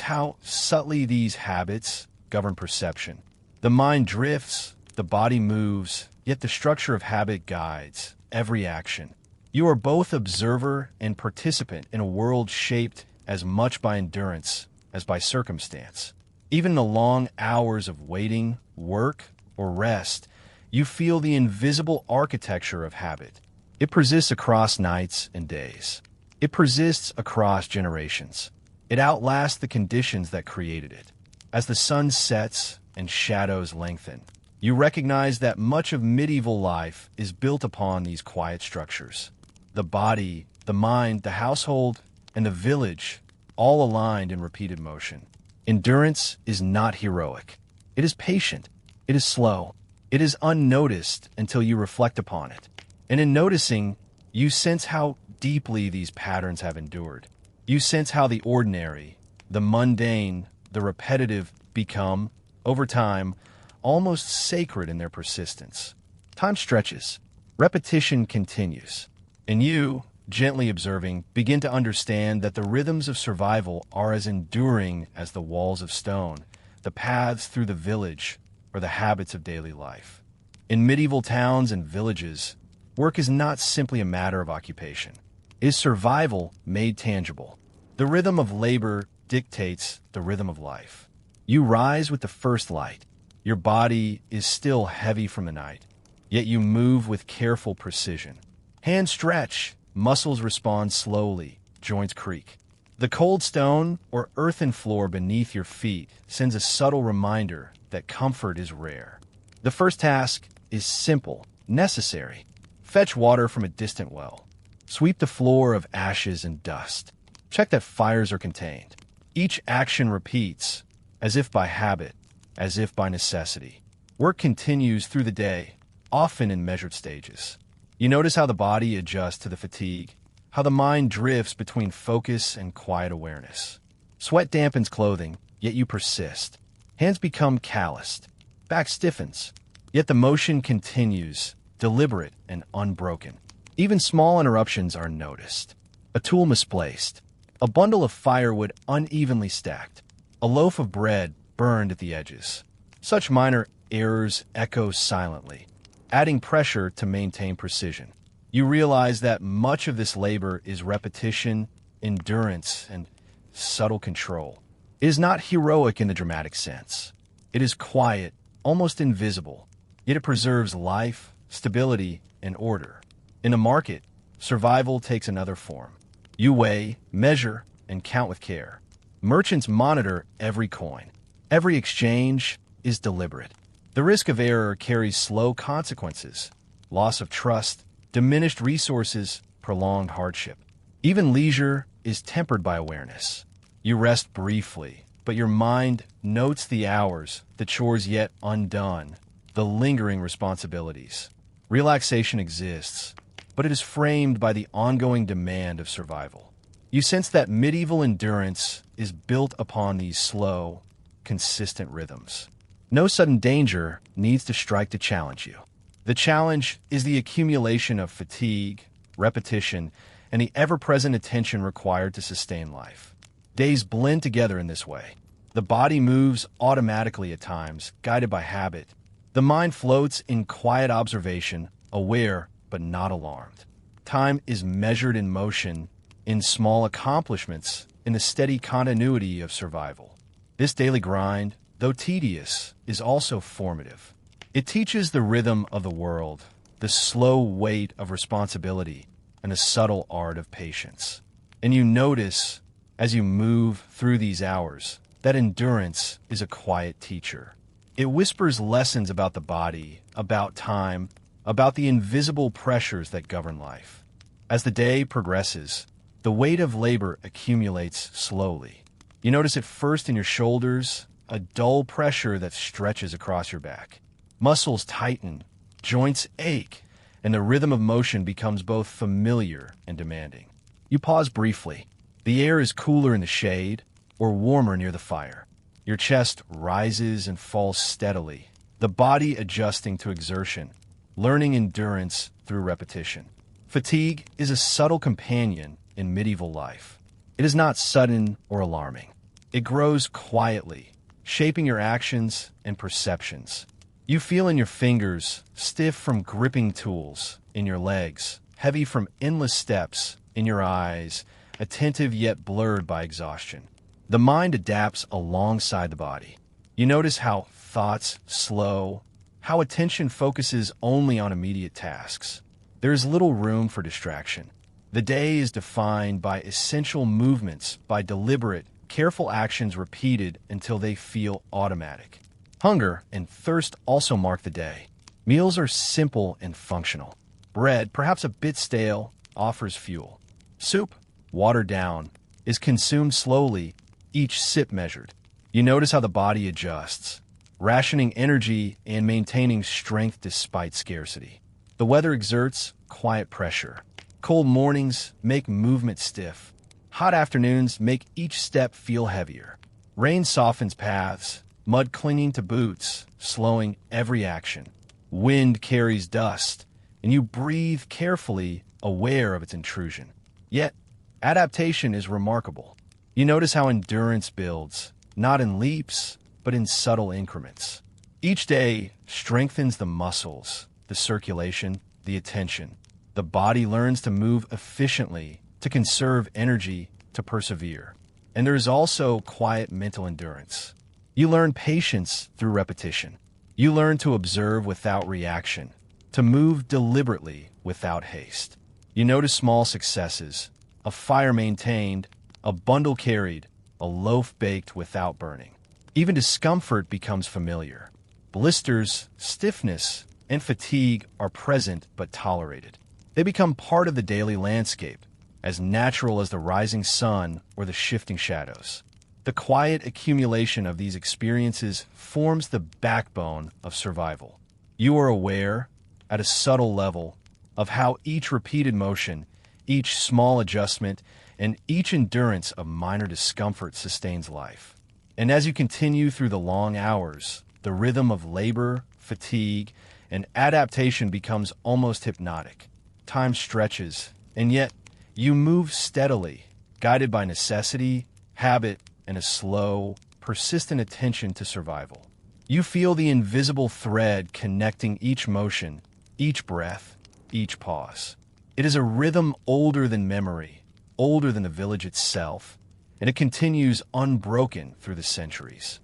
how subtly these habits govern perception. The mind drifts, the body moves, yet the structure of habit guides every action. You are both observer and participant in a world shaped as much by endurance as by circumstance. Even in the long hours of waiting, work, or rest, you feel the invisible architecture of habit. It persists across nights and days. It persists across generations. It outlasts the conditions that created it. As the sun sets and shadows lengthen, you recognize that much of medieval life is built upon these quiet structures. The body, the mind, the household, and the village all aligned in repeated motion. Endurance is not heroic. It is patient. It is slow. It is unnoticed until you reflect upon it. And in noticing, you sense how deeply these patterns have endured. You sense how the ordinary, the mundane, the repetitive become, over time, almost sacred in their persistence. Time stretches. Repetition continues. And you, gently observing, begin to understand that the rhythms of survival are as enduring as the walls of stone, the paths through the village, or the habits of daily life. In medieval towns and villages, work is not simply a matter of occupation. It is survival made tangible. The rhythm of labor dictates the rhythm of life. You rise with the first light. Your body is still heavy from the night, yet you move with careful precision. Hands stretch, muscles respond slowly, joints creak. The cold stone or earthen floor beneath your feet sends a subtle reminder that comfort is rare. The first task is simple, necessary. Fetch water from a distant well. Sweep the floor of ashes and dust. Check that fires are contained. Each action repeats, as if by habit, as if by necessity. Work continues through the day, often in measured stages. You notice how the body adjusts to the fatigue, how the mind drifts between focus and quiet awareness. Sweat dampens clothing, yet you persist. Hands become calloused. Back stiffens, yet the motion continues, deliberate and unbroken. Even small interruptions are noticed. A tool misplaced. A bundle of firewood unevenly stacked. A loaf of bread burned at the edges. Such minor errors echo silently, adding pressure to maintain precision. You realize that much of this labor is repetition, endurance, and subtle control. It is not heroic in the dramatic sense. It is quiet, almost invisible, yet it preserves life, stability, and order. In a market, survival takes another form. You weigh, measure, and count with care. Merchants monitor every coin. Every exchange is deliberate. The risk of error carries slow consequences: loss of trust, diminished resources, prolonged hardship. Even leisure is tempered by awareness. You rest briefly, but your mind notes the hours, the chores yet undone, the lingering responsibilities. Relaxation exists, but it is framed by the ongoing demand of survival. You sense that medieval endurance is built upon these slow, consistent rhythms. No sudden danger needs to strike to challenge you. The challenge is the accumulation of fatigue, repetition, and the ever-present attention required to sustain life. Days blend together in this way. The body moves automatically at times, guided by habit. The mind floats in quiet observation, aware but not alarmed. Time is measured in motion, in small accomplishments, in the steady continuity of survival. This daily grind, though tedious, is also formative. It teaches the rhythm of the world, the slow weight of responsibility, and the subtle art of patience. And you notice, as you move through these hours, that endurance is a quiet teacher. It whispers lessons about the body, about time, about the invisible pressures that govern life. As the day progresses, the weight of labor accumulates slowly. You notice it first in your shoulders, a dull pressure that stretches across your back. Muscles tighten, joints ache, and the rhythm of motion becomes both familiar and demanding. You pause briefly. The air is cooler in the shade or warmer near the fire. Your chest rises and falls steadily, the body adjusting to exertion, learning endurance through repetition. Fatigue is a subtle companion in medieval life. It is not sudden or alarming. It grows quietly, shaping your actions and perceptions. You feel in your fingers, stiff from gripping tools, in your legs, heavy from endless steps, in your eyes, attentive yet blurred by exhaustion. The mind adapts alongside the body. You notice how thoughts slow, how attention focuses only on immediate tasks. There is little room for distraction. The day is defined by essential movements, by deliberate, careful actions repeated until they feel automatic. Hunger and thirst also mark the day. Meals are simple and functional. Bread, perhaps a bit stale, offers fuel. Soup, watered down, is consumed slowly, each sip measured. You notice how the body adjusts, rationing energy and maintaining strength despite scarcity. The weather exerts quiet pressure. Cold mornings make movement stiff. Hot afternoons make each step feel heavier. Rain softens paths, mud clinging to boots, slowing every action. Wind carries dust, and you breathe carefully, aware of its intrusion. Yet, adaptation is remarkable. You notice how endurance builds, not in leaps, but in subtle increments. Each day strengthens the muscles, the circulation, the attention. The body learns to move efficiently, to conserve energy, to persevere. And there is also quiet mental endurance. You learn patience through repetition. You learn to observe without reaction, to move deliberately without haste. You notice small successes, a fire maintained, a bundle carried, a loaf baked without burning. Even discomfort becomes familiar. Blisters, stiffness, and fatigue are present but tolerated. They become part of the daily landscape, as natural as the rising sun or the shifting shadows. The quiet accumulation of these experiences forms the backbone of survival. You are aware, at a subtle level, of how each repeated motion, each small adjustment, and each endurance of minor discomfort sustains life. And as you continue through the long hours, the rhythm of labor, fatigue, and adaptation becomes almost hypnotic. Time stretches, and yet you move steadily, guided by necessity, habit, and a slow, persistent attention to survival. You feel the invisible thread connecting each motion, each breath, each pause. It is a rhythm older than memory, older than the village itself, and it continues unbroken through the centuries.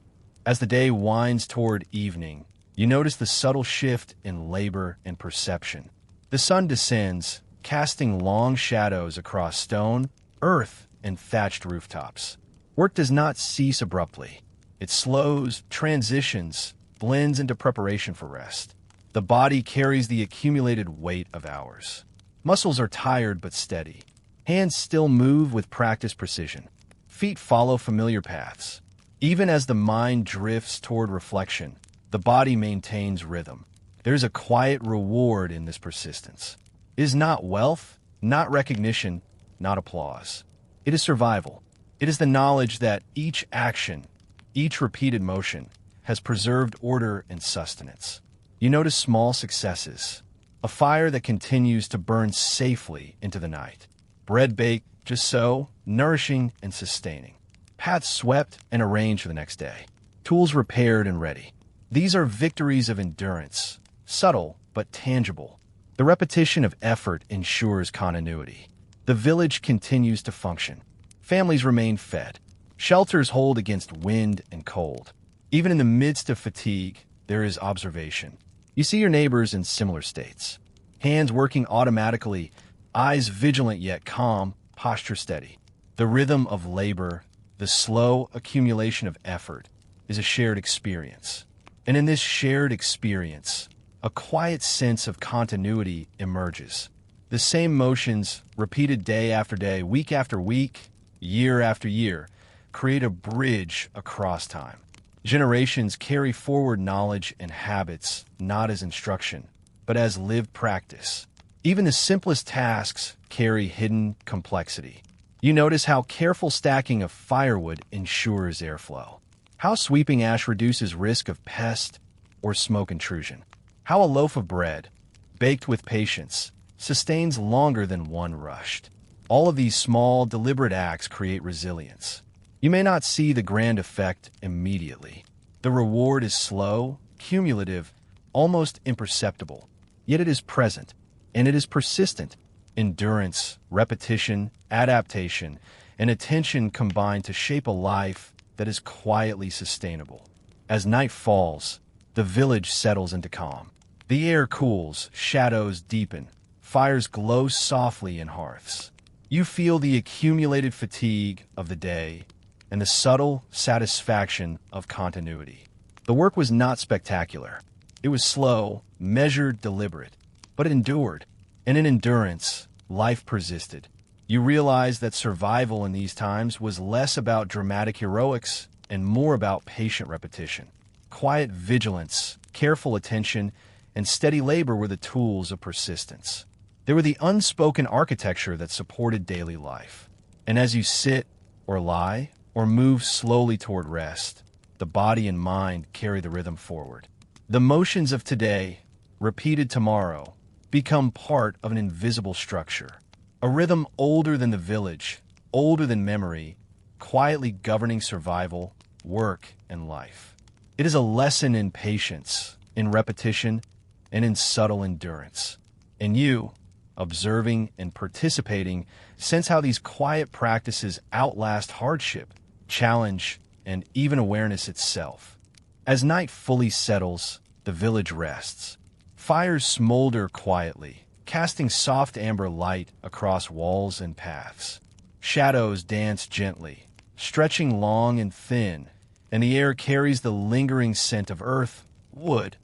As the day winds toward evening, you notice the subtle shift in labor and perception. The sun descends, casting long shadows across stone, earth, and thatched rooftops. Work does not cease abruptly. It slows, transitions, blends into preparation for rest. The body carries the accumulated weight of hours. Muscles are tired but steady. Hands still move with practiced precision. Feet follow familiar paths. Even as the mind drifts toward reflection, the body maintains rhythm. There is a quiet reward in this persistence. It is not wealth, not recognition, not applause. It is survival. It is the knowledge that each action, each repeated motion, has preserved order and sustenance. You notice small successes, a fire that continues to burn safely into the night, bread baked just so, nourishing and sustaining, paths swept and arranged for the next day, tools repaired and ready. These are victories of endurance, subtle but tangible. The repetition of effort ensures continuity. The village continues to function. Families remain fed. Shelters hold against wind and cold. Even in the midst of fatigue, there is observation. You see your neighbors in similar states. Hands working automatically, eyes vigilant yet calm, posture steady. The rhythm of labor, the slow accumulation of effort, is a shared experience. And in this shared experience, a quiet sense of continuity emerges. The same motions, repeated day after day, week after week, year after year, create a bridge across time. Generations carry forward knowledge and habits not as instruction, but as lived practice. Even the simplest tasks carry hidden complexity. You notice how careful stacking of firewood ensures airflow, how sweeping ash reduces risk of pest or smoke intrusion, how a loaf of bread, baked with patience, sustains longer than one rushed. All of these small, deliberate acts create resilience. You may not see the grand effect immediately. The reward is slow, cumulative, almost imperceptible, yet it is present, and it is persistent. Endurance, repetition, adaptation, and attention combine to shape a life that is quietly sustainable. As night falls, the village settles into calm. The air cools, shadows deepen, fires glow softly in hearths. You feel the accumulated fatigue of the day and the subtle satisfaction of continuity. The work was not spectacular. It was slow, measured, deliberate, but it endured. And in endurance, life persisted. You realize that survival in these times was less about dramatic heroics and more about patient repetition. Quiet vigilance, careful attention, and steady labor were the tools of persistence. They were the unspoken architecture that supported daily life. And as you sit or lie or move slowly toward rest, the body and mind carry the rhythm forward. The motions of today, repeated tomorrow, become part of an invisible structure. A rhythm older than the village, older than memory, quietly governing survival, work, and life. It is a lesson in patience, in repetition, and in subtle endurance. And you, observing and participating, sense how these quiet practices outlast hardship, challenge, and even awareness itself. As night fully settles, the village rests. Fires smolder quietly, casting soft amber light across walls and paths. Shadows dance gently, stretching long and thin, and the air carries the lingering scent of earth, wood,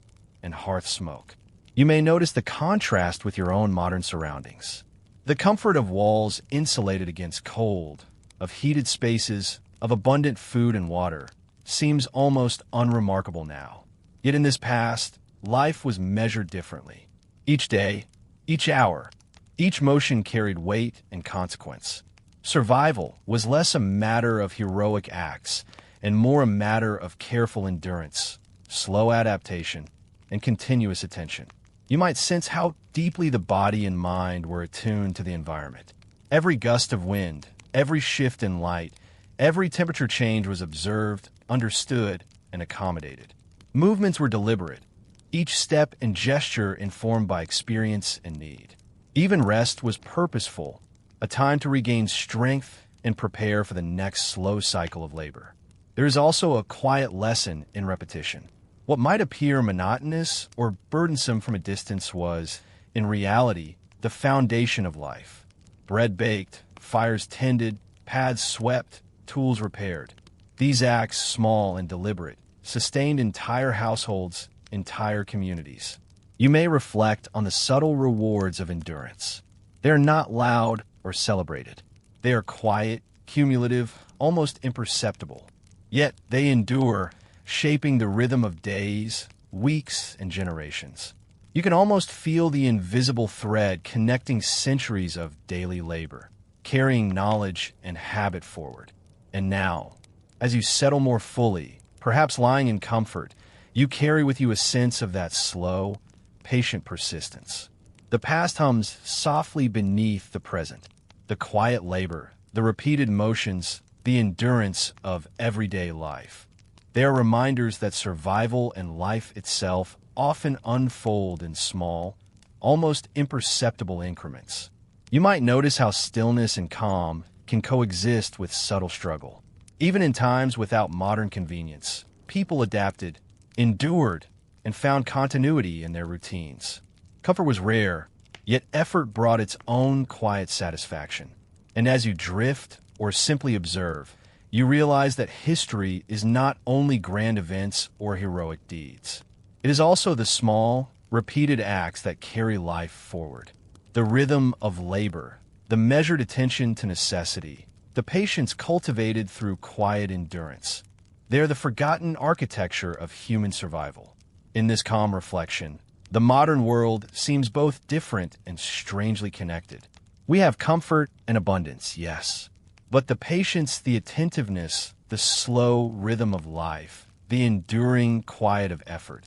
and hearth smoke. You may notice the contrast with your own modern surroundings. The comfort of walls insulated against cold, of heated spaces, of abundant food and water, seems almost unremarkable now. Yet in this past, life was measured differently. Each day, each hour, each motion carried weight and consequence. Survival was less a matter of heroic acts and more a matter of careful endurance, slow adaptation, and continuous attention. You might sense how deeply the body and mind were attuned to the environment. Every gust of wind, every shift in light, every temperature change was observed, understood, and accommodated. Movements were deliberate, each step and gesture informed by experience and need. Even rest was purposeful, a time to regain strength and prepare for the next slow cycle of labor. There is also a quiet lesson in repetition. What might appear monotonous or burdensome from a distance was, in reality, the foundation of life. Bread baked, fires tended, paths swept, tools repaired. These acts, small and deliberate, sustained entire households, entire communities. You may reflect on the subtle rewards of endurance. They are not loud or celebrated. They are quiet, cumulative, almost imperceptible. Yet they endure, shaping the rhythm of days, weeks, and generations. You can almost feel the invisible thread connecting centuries of daily labor, carrying knowledge and habit forward. And now, as you settle more fully, Perhaps lying in comfort, you carry with you a sense of that slow, patient persistence. The past hums softly beneath the present. The quiet labor, the repeated motions, the endurance of everyday life. They are reminders that survival and life itself often unfold in small, almost imperceptible increments. You might notice how stillness and calm can coexist with subtle struggle. Even in times without modern convenience, people adapted, endured, and found continuity in their routines. Comfort was rare, yet effort brought its own quiet satisfaction. And as you drift or simply observe, you realize that history is not only grand events or heroic deeds. It is also the small, repeated acts that carry life forward. The rhythm of labor, the measured attention to necessity, the patience cultivated through quiet endurance. They are the forgotten architecture of human survival. In this calm reflection, the modern world seems both different and strangely connected. We have comfort and abundance, yes, but the patience, the attentiveness, the slow rhythm of life, the enduring quiet of effort,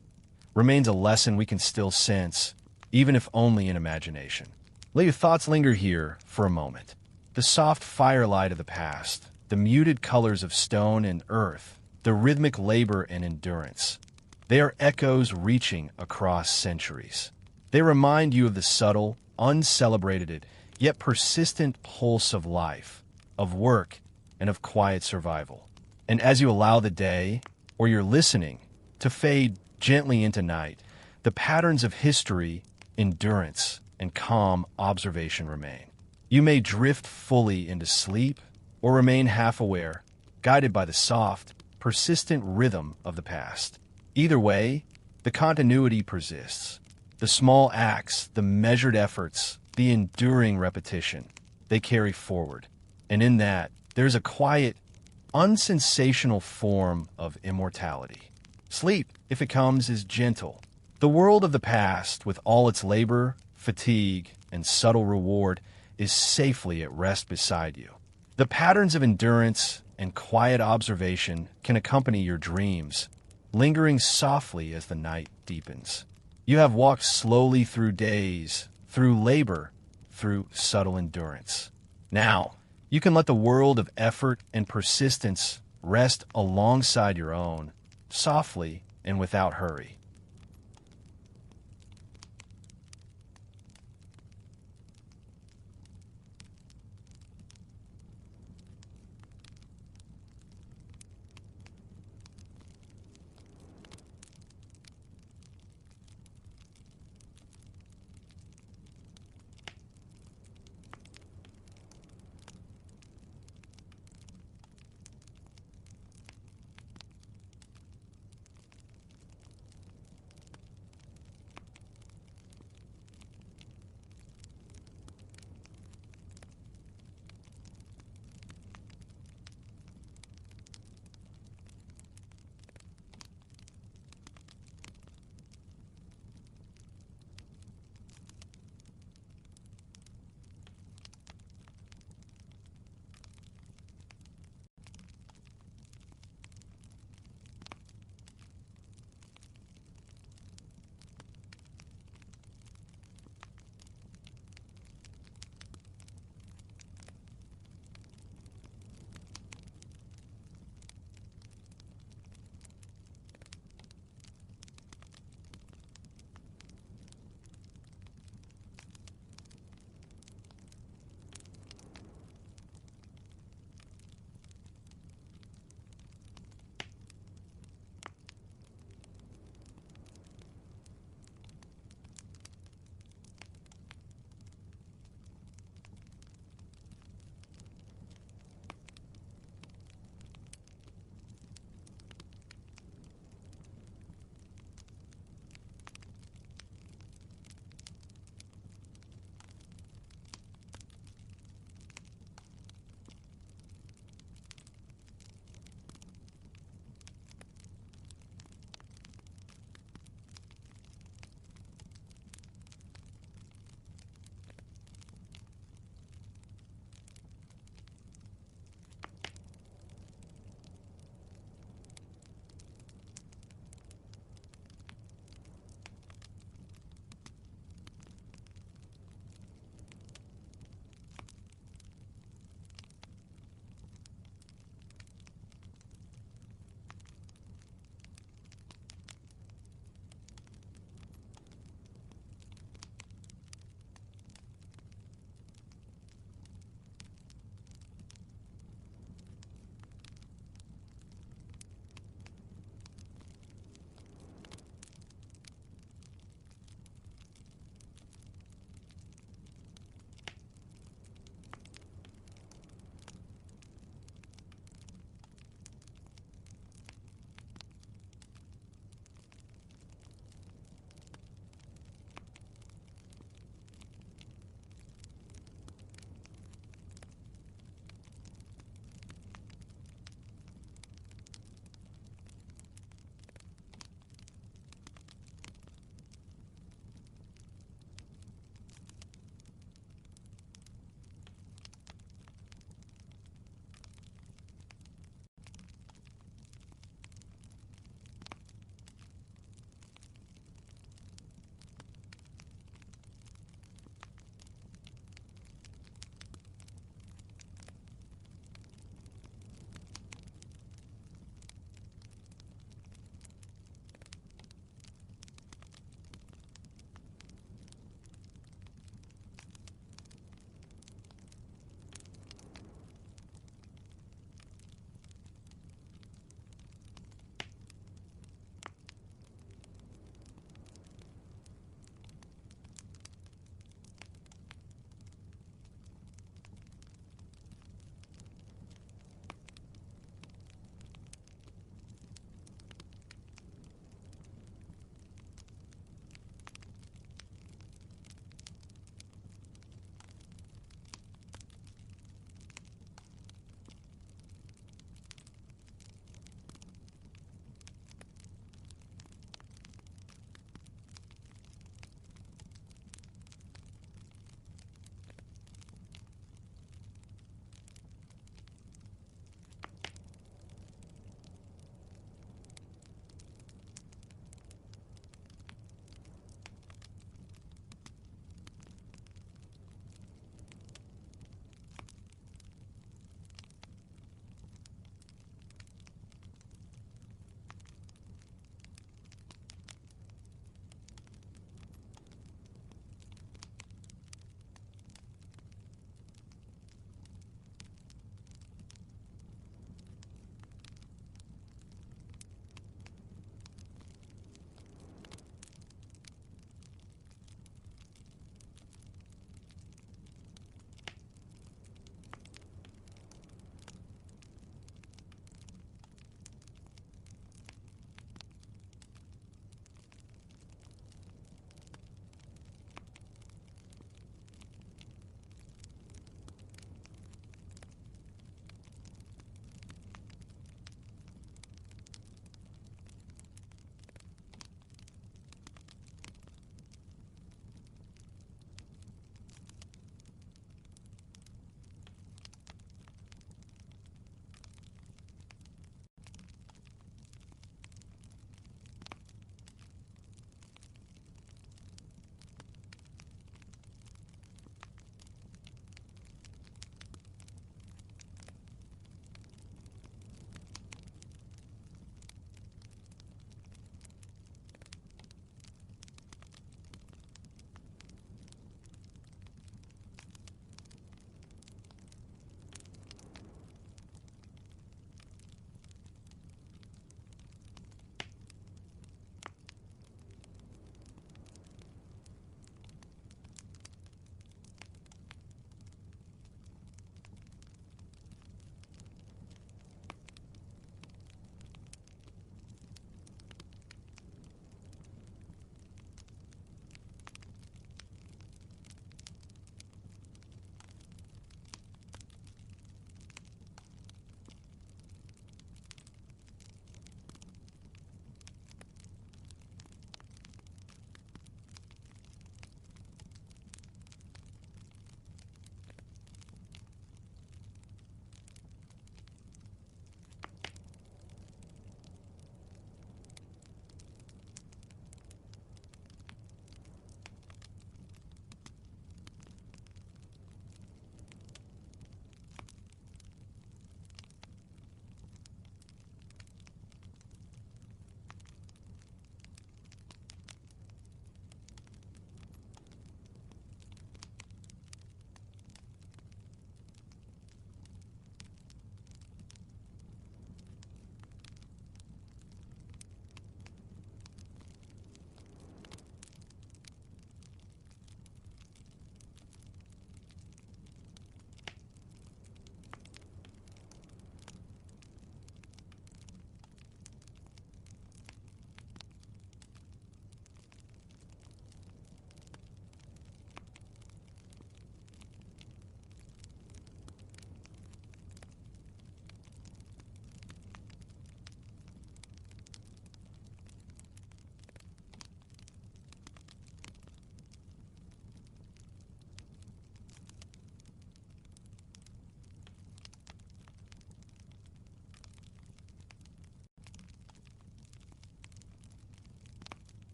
remains a lesson we can still sense, even if only in imagination. Let your thoughts linger here for a moment. The soft firelight of the past, the muted colors of stone and earth, the rhythmic labor and endurance. They are echoes reaching across centuries. They remind you of the subtle, uncelebrated, yet persistent pulse of life, of work, and of quiet survival. And as you allow the day, or your listening, to fade gently into night, the patterns of history, endurance, and calm observation remain. You may drift fully into sleep or remain half aware, guided by the soft, persistent rhythm of the past. Either way, the continuity persists. The small acts, the measured efforts, the enduring repetition, they carry forward. And in that, there's a quiet, unsensational form of immortality. Sleep, if it comes, is gentle. The world of the past, with all its labor, fatigue, and subtle reward, is safely at rest beside you. The patterns of endurance and quiet observation can accompany your dreams, lingering softly as the night deepens. You have walked slowly through days, through labor, through subtle endurance. Now, you can let the world of effort and persistence rest alongside your own, softly and without hurry.